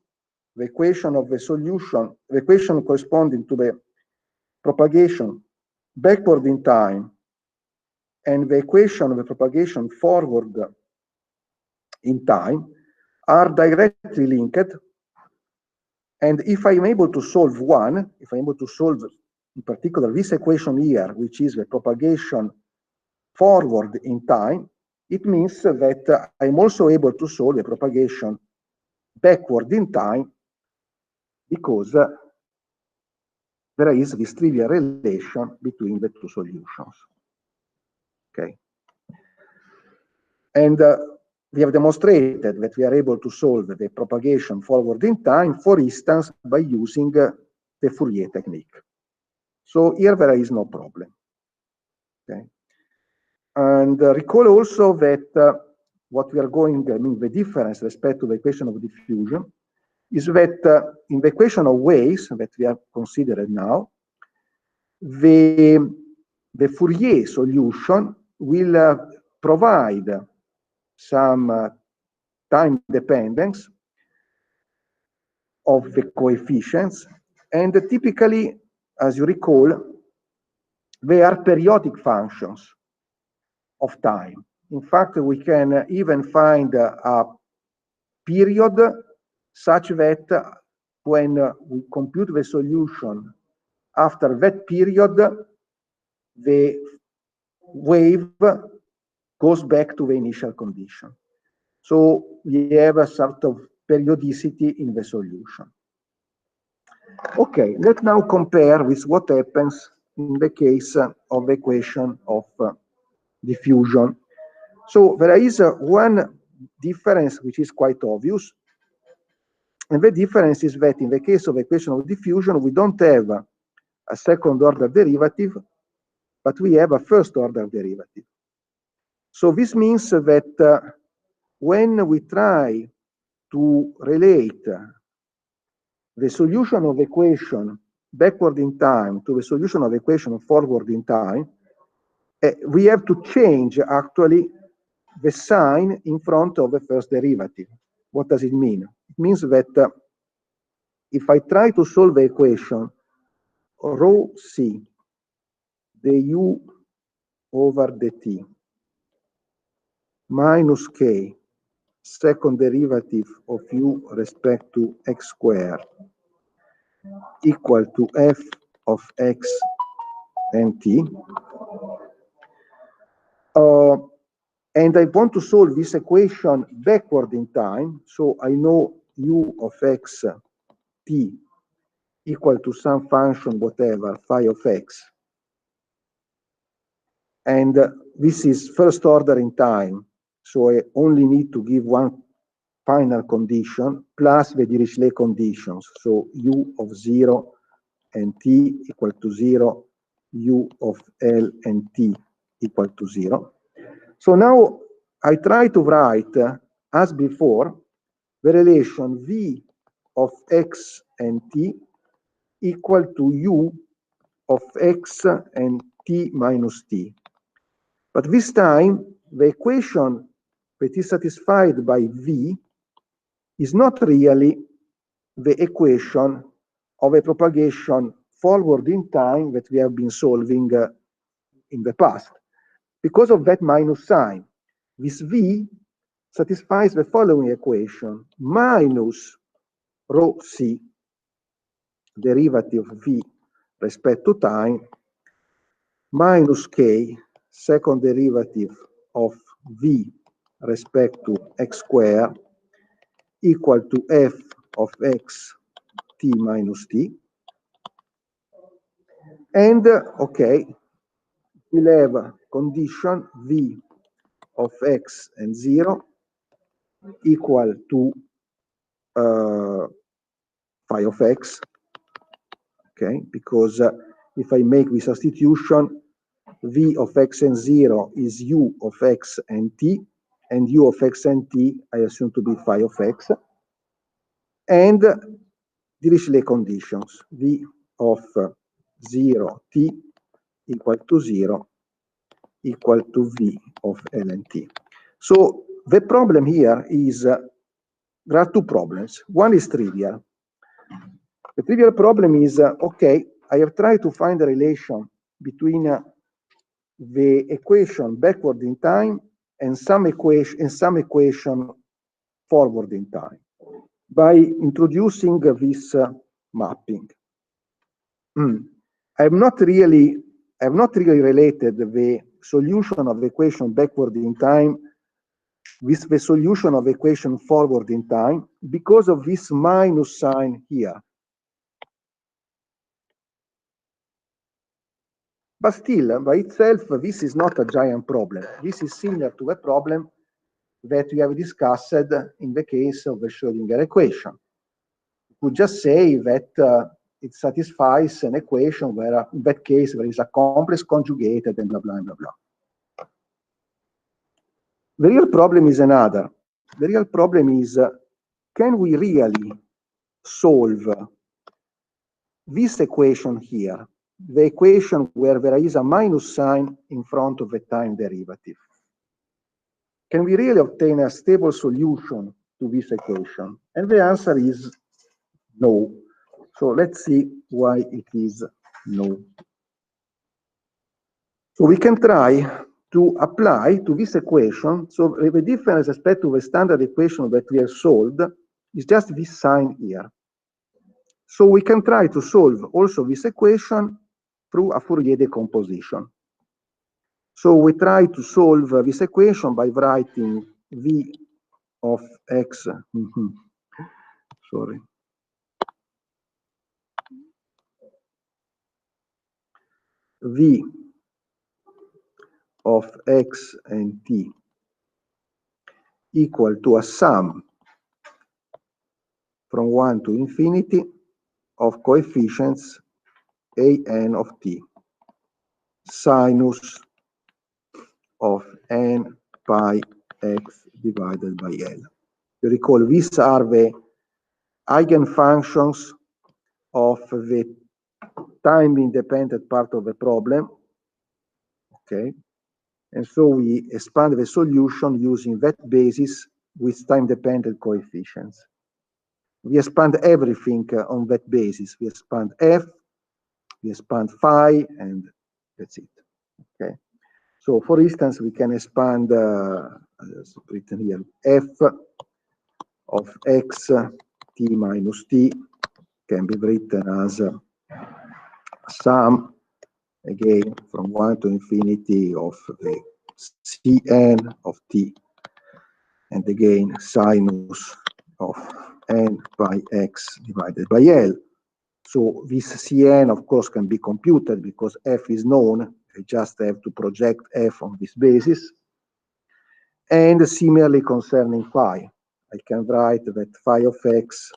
Speaker 1: the equation of the solution, the equation corresponding to the propagation backward in time, and the equation of the propagation forward in time, are directly linked. And if I'm able to solve one, if I'm able to solve in particular this equation here, which is the propagation forward in time, it means that I'm also able to solve the propagation backward in time, because there is this trivial relation between the two solutions. Okay. And we have demonstrated that we are able to solve the propagation forward in time, for instance, by using the Fourier technique. So here there is no problem. Okay. And recall also that what we are going, I mean, the difference respect to the equation of diffusion is that in the equation of waves that we have considered now, the Fourier solution will provide some time dependence of the coefficients, and typically, as you recall, they are periodic functions of time. In fact, we can even find a period such that when we compute the solution after that period, the wave goes back to the initial condition. So we have a sort of periodicity in the solution. Okay, let's now compare with what happens in the case of the equation of diffusion. So there is one difference which is quite obvious. And the difference is that in the case of equation of diffusion, we don't have a second order derivative, but we have a first order derivative. So this means that when we try to relate the solution of equation backward in time to the solution of equation forward in time, we have to change actually the sign in front of the first derivative. What does it mean? It means that if I try to solve the equation rho c du over dt minus k second derivative of u respect to x squared equal to f of x and t, and I want to solve this equation backward in time, so I know u of x t equal to some function whatever phi of x, and this is first order in time, so I only need to give one final condition plus the Dirichlet conditions, so u of 0 and t equal to 0, u of L and t equal to 0. So now I try to write, as before, the relation v of x and t equal to u of x and t minus t. But this time, the equation that is satisfied by v is not really the equation of a propagation forward in time that we have been solving in the past. Because of that minus sign, this v satisfies the following equation: minus rho c, derivative of v respect to time, minus k, second derivative of v respect to x squared, equal to f of x t minus t. And, okay, we'll have condition v of x and 0 equal to phi of x, okay, because if I make the substitution, v of x and 0 is u of x and t, and u of x and t I assume to be phi of x, and Dirichlet conditions, v of 0 t equal to 0 equal to v of L and t. So the problem here is, there are two problems. One is trivial. The trivial problem is, okay, I have tried to find a relation between the equation backward in time and some equation forward in time by introducing this mapping. I have not really related the solution of the equation backward in time with the solution of equation forward in time because of this minus sign here. But still, by itself, this is not a giant problem. This is similar to a problem that we have discussed in the case of the Schrödinger equation. We could just say that it satisfies an equation where, in that case, there is a complex conjugated and blah, blah, blah, blah. The real problem is another. The real problem is, can we really solve this equation here, the equation where there is a minus sign in front of the time derivative? Can we really obtain a stable solution to this equation? And the answer is no. So let's see why it is no. So we can try to apply to this equation. So the difference respect to the standard equation that we have solved is just this sign here. So we can try to solve also this equation through a Fourier decomposition. So we try to solve this equation by writing v of x, sorry, v of x and t equal to a sum from 1 to infinity of coefficients an of t, sinus of n pi x divided by L. You recall these are the eigenfunctions of the time-independent part of the problem. Okay, and so we expand the solution using that basis with time-dependent coefficients. We expand everything on that basis. We expand f, we expand phi, and that's it. Okay. So, for instance, we can expand, as written here, f of x t minus t can be written as sum, again, from 1 to infinity of the Cn of t, and again, sinus of n by x divided by L. So this Cn, of course, can be computed because f is known. I just have to project f on this basis. And similarly concerning phi, I can write that phi of x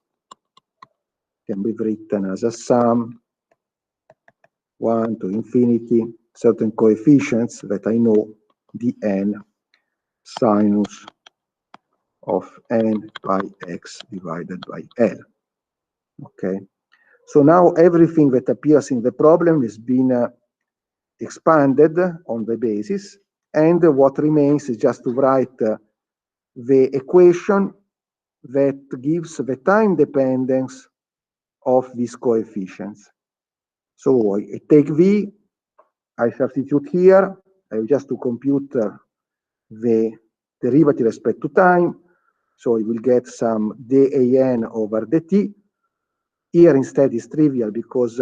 Speaker 1: can be written as a sum 1 to infinity, certain coefficients that I know, dn sinus of n by x divided by L. Okay, so now everything that appears in the problem has been expanded on the basis, and what remains is just to write the equation that gives the time dependence of these coefficients. So I take V, I substitute here, I have just to compute the derivative respect to time, so I will get some dAn over dt. Here instead is trivial because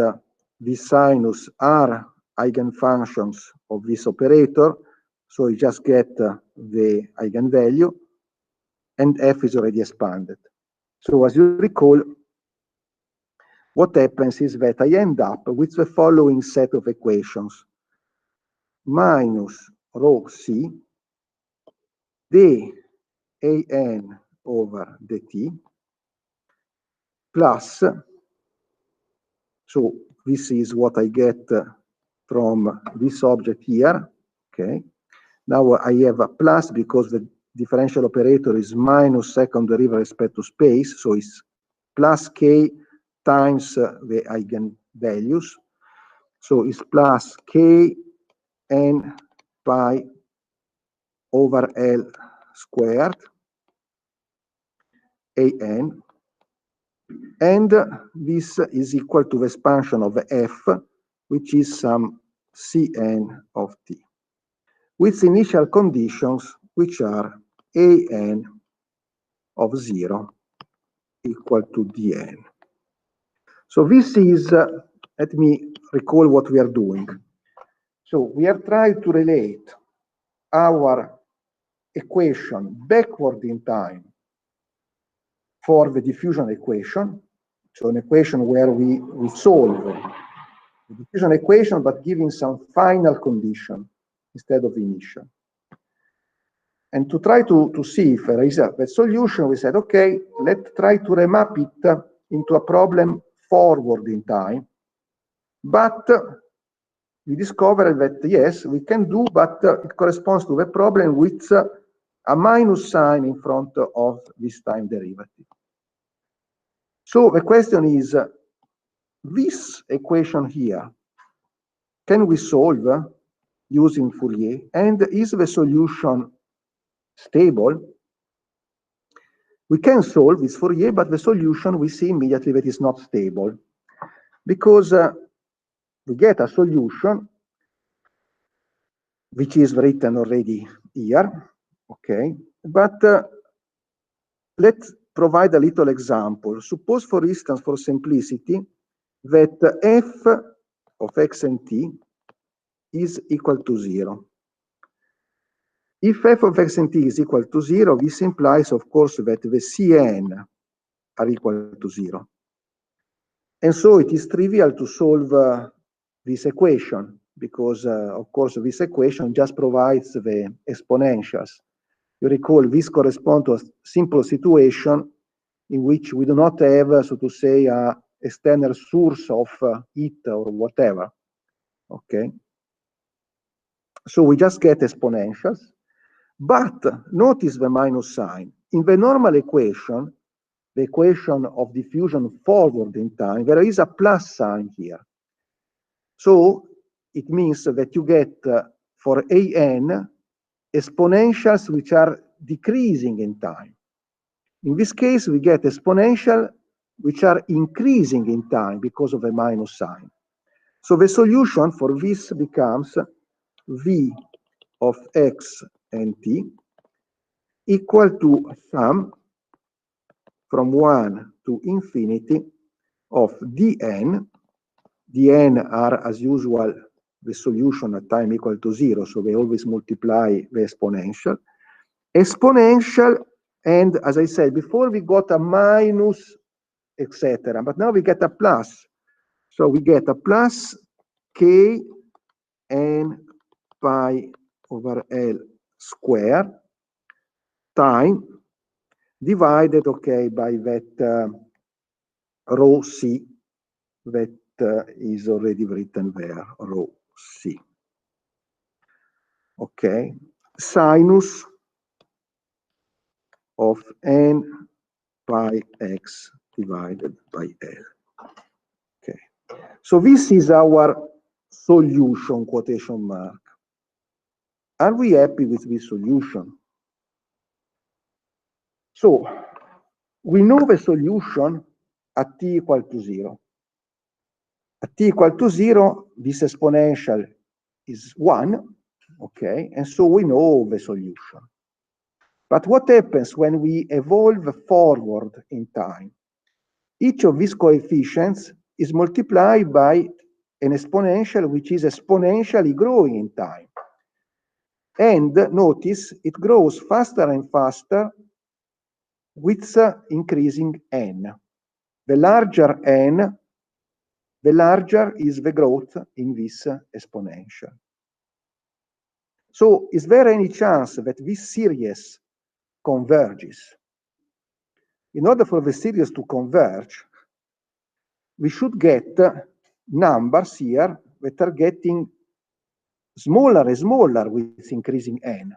Speaker 1: these sinus are eigenfunctions of this operator, so you just get the eigenvalue, and f is already expanded. So as you recall, what happens is that I end up with the following set of equations: minus rho c dAn over dt plus, so this is what I get from this object here. Okay, now I have a plus because the differential operator is minus second derivative respect to space, so it's plus k times the eigenvalues, so it's plus k n pi over L squared an, and this is equal to the expansion of f, which is some Cn of t, with initial conditions which are an of 0 equal to dn. So this is, let me recall what we are doing. So we are trying to relate our equation backward in time for the diffusion equation, so an equation where we solve the diffusion equation but giving some final condition instead of initial. And to try to see if there is a solution, we said, okay, let's try to remap it into a problem forward in time. But we discovered that, yes, we can do, but it corresponds to the problem with a minus sign in front of this time derivative. So the question is, this equation here, can we solve using Fourier? And is the solution stable? We can solve this Fourier, but the solution we see immediately that is not stable, because we get a solution which is written already here, okay? But let's provide a little example. Suppose, for instance, for simplicity, that f of x and t is equal to 0. If f of x and t is equal to 0, this implies, of course, that the Cn are equal to 0. And so it is trivial to solve this equation, because, of course, this equation just provides the exponentials. You recall this corresponds to a simple situation in which we do not have, so to say, a external source of heat or whatever. Okay. So we just get exponentials, but notice the minus sign. In the normal equation, the equation of diffusion forward in time, there is a plus sign here. So it means that you get for an exponentials which are decreasing in time. In this case, we get exponential which are increasing in time because of a minus sign. So the solution for this becomes v of x and t equal to sum from 1 to infinity of dn. Dn are, as usual, the solution at time equal to 0, so they always multiply the exponential. Exponential, and as I said before, we got a minus, etc. But now we get a plus. So we get a plus k n pi over L square time divided, okay, by that rho c that is already written there, rho c. Okay, sinus of n pi x divided by L. Okay, so this is our solution, quotation mark. Are we happy with this solution? So we know the solution at t equal to 0. At t equal to 0, this exponential is 1, okay, and so we know the solution. But what happens when we evolve forward in time? Each of these coefficients is multiplied by an exponential which is exponentially growing in time. And notice it grows faster and faster with increasing n. The larger n, the larger is the growth in this exponential. So is there any chance that this series converges? In order for the series to converge, we should get numbers here that are getting smaller and smaller with increasing n.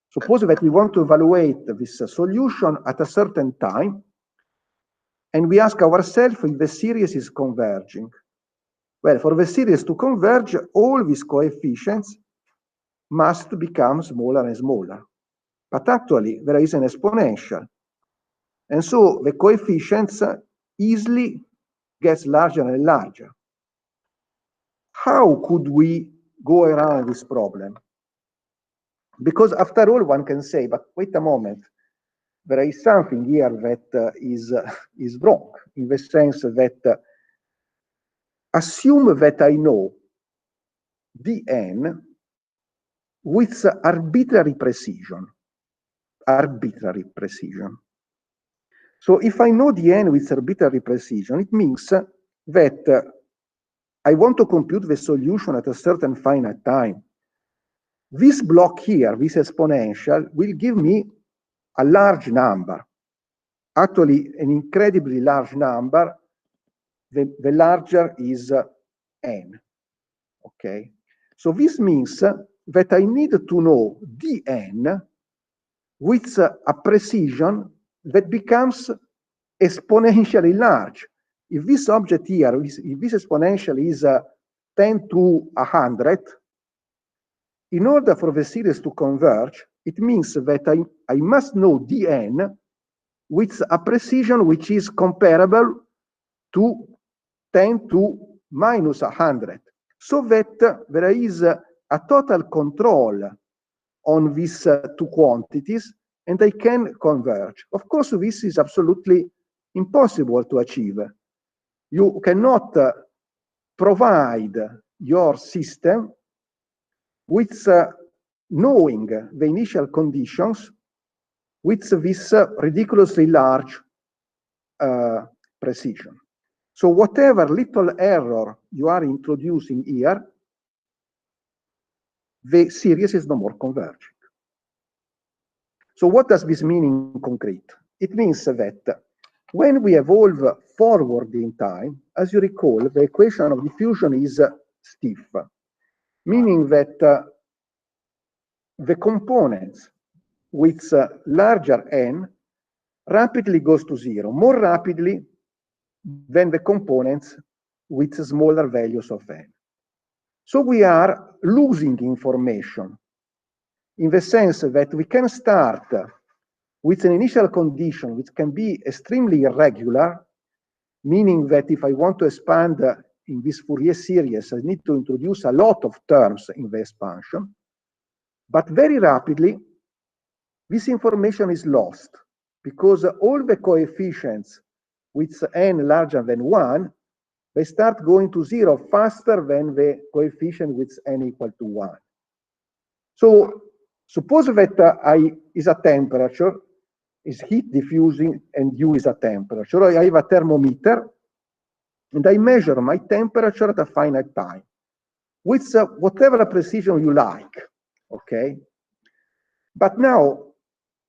Speaker 1: Suppose that we want to evaluate this solution at a certain time, and we ask ourselves if the series is converging. Well, for the series to converge, all these coefficients must become smaller and smaller. But actually, there is an exponential. And so the coefficients easily get larger and larger. How could we go around this problem? Because after all, one can say, but wait a moment, there is something here that is wrong, in the sense that assume that I know dn with arbitrary precision. Arbitrary precision. So if I know dn with arbitrary precision, it means that I want to compute the solution at a certain finite time. This block here, this exponential, will give me a large number. Actually, an incredibly large number. The larger is n. Okay. So this means that I need to know dn with a precision that becomes exponentially large. If this object here, if this exponential is 10 to 100, in order for the series to converge, it means that I must know dn with a precision which is comparable to 10 to minus 100, so that there is a total control on these two quantities, and they can converge. Of course, this is absolutely impossible to achieve. You cannot provide your system with knowing the initial conditions with this ridiculously large precision. So whatever little error you are introducing here, the series is no more converging. So what does this mean in concrete? It means that when we evolve forward in time, as you recall, the equation of diffusion is stiff, meaning that the components with larger n rapidly goes to zero, more rapidly than the components with smaller values of n. So we are losing information in the sense that we can start with an initial condition which can be extremely irregular, meaning that if I want to expand in this Fourier series, I need to introduce a lot of terms in the expansion. But very rapidly, this information is lost because all the coefficients with n larger than 1, they start going to zero faster than the coefficient with n equal to 1. So suppose that I is a temperature, is heat diffusing, and U is a temperature. I have a thermometer, and I measure my temperature at a finite time with whatever precision you like, okay? But now,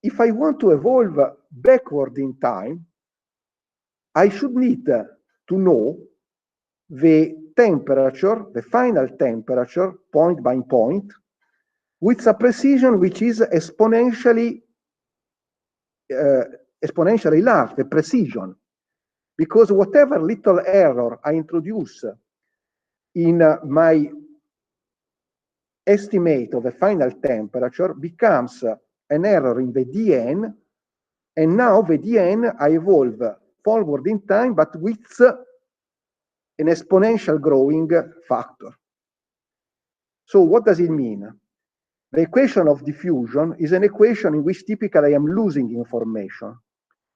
Speaker 1: if I want to evolve backward in time, I should need to know the temperature, the final temperature, point by point, with a precision which is exponentially large, the precision. Because whatever little error I introduce in my estimate of the final temperature becomes an error in the dn, and now the dn I evolve forward in time, but with an exponential growing factor. So what does it mean? The equation of diffusion is an equation in which typically I am losing information.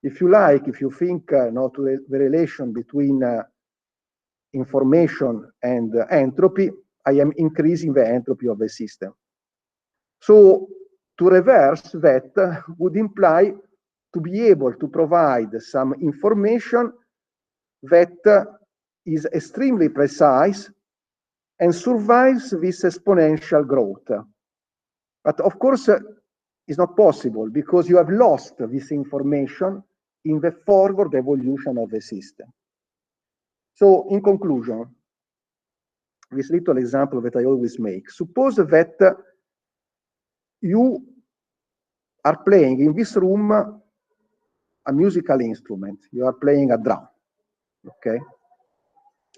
Speaker 1: If you like, if you think to the relation between information and entropy, I am increasing the entropy of the system. So to reverse that would imply to be able to provide some information that is extremely precise and survives this exponential growth. But of course, it's not possible because you have lost this information in the forward evolution of the system. So in conclusion, this little example that I always make, suppose that you are playing in this room a musical instrument, you are playing a drum, okay?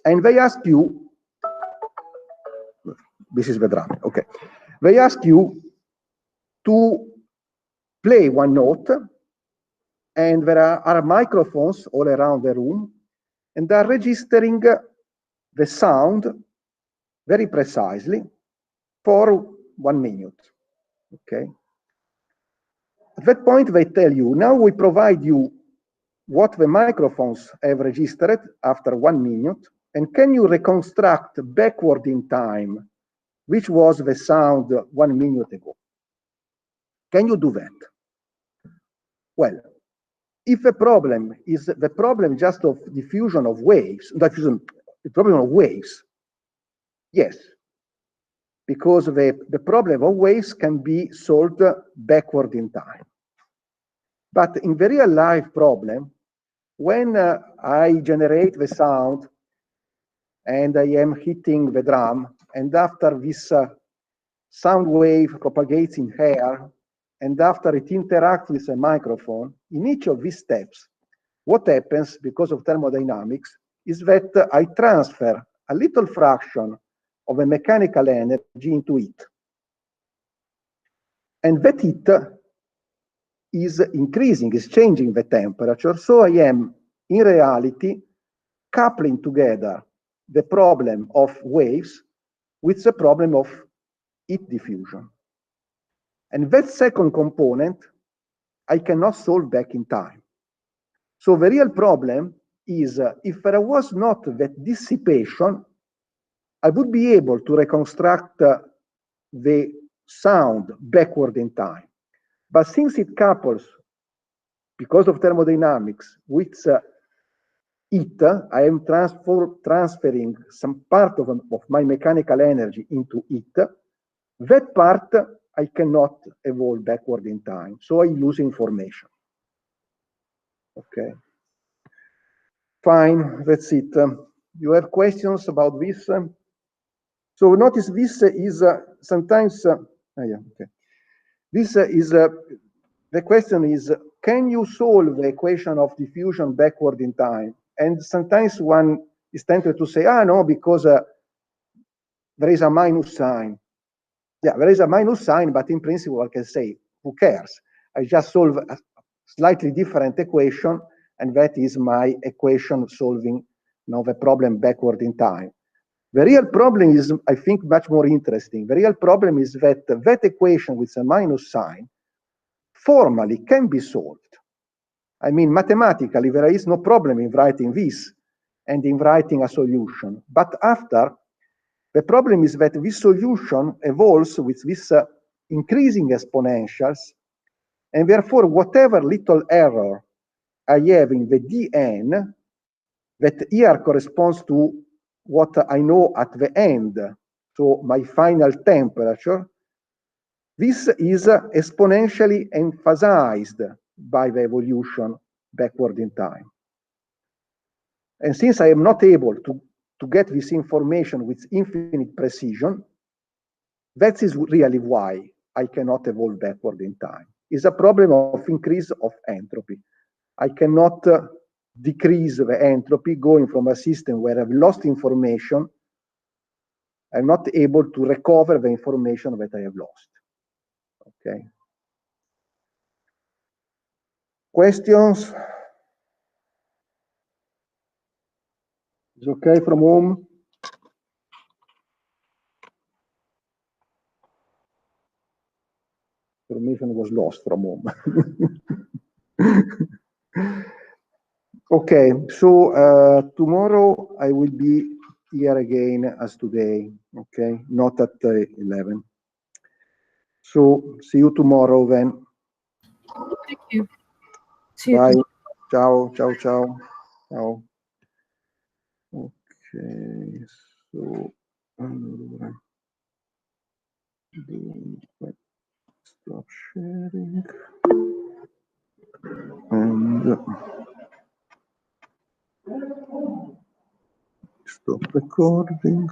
Speaker 1: And they ask you, this is the drum, okay? They ask you to play one note, and there are microphones all around the room, and they are registering the sound very precisely for 1 minute, okay? At that point, they tell you, now we provide you what the microphones have registered after 1 minute, and can you reconstruct backward in time, which was the sound 1 minute ago? Can you do that? Well, if the problem is the problem just of diffusion of waves, the problem of waves, yes, because the problem of waves can be solved backward in time. But in the real life problem, when I generate the sound and I am hitting the drum, and after this sound wave propagates in air, and after it interacts with a microphone, in each of these steps, what happens because of thermodynamics is that I transfer a little fraction of a mechanical energy into it. And that heat is increasing, is changing the temperature. So I am, in reality, coupling together the problem of waves with the problem of heat diffusion. And that second component, I cannot solve back in time. So the real problem is if there was not that dissipation, I would be able to reconstruct the sound backward in time. But since it couples, because of thermodynamics, with heat, I am transferring some part of my mechanical energy into heat. That part I cannot evolve backward in time. So I use information. Okay. Fine, that's it. You have questions about this? So notice this is sometimes, yeah, okay. This is, the question is, can you solve the equation of diffusion backward in time? And sometimes one is tempted to say, ah, no, because there is a minus sign. Yeah, there is a minus sign, but in principle, I can say, who cares? I just solve a slightly different equation, and that is my equation solving the problem backward in time. The real problem is, I think, much more interesting. The real problem is that that equation with a minus sign formally can be solved. I mean, mathematically, there is no problem in writing this and in writing a solution. But after, the problem is that this solution evolves with this increasing exponentials, and therefore, whatever little error I have in the dn, that here corresponds to what I know at the end, so my final temperature, this is exponentially emphasized by the evolution backward in time. And since I am not able to get this information with infinite precision, that is really why I cannot evolve backward in time. It's a problem of increase of entropy. I cannot decrease the entropy going from a system where I've lost information. I'm not able to recover the information that I have lost. Okay. Questions? Is okay from home? Information was lost from home. Okay, so tomorrow I will be here again as today, okay? Not at 11. So see you tomorrow then.
Speaker 2: Thank you. See you
Speaker 1: Bye.
Speaker 2: tomorrow.
Speaker 1: Ciao, ciao, ciao. Ciao. Okay, so allora, dunque, stop sharing and stop recording.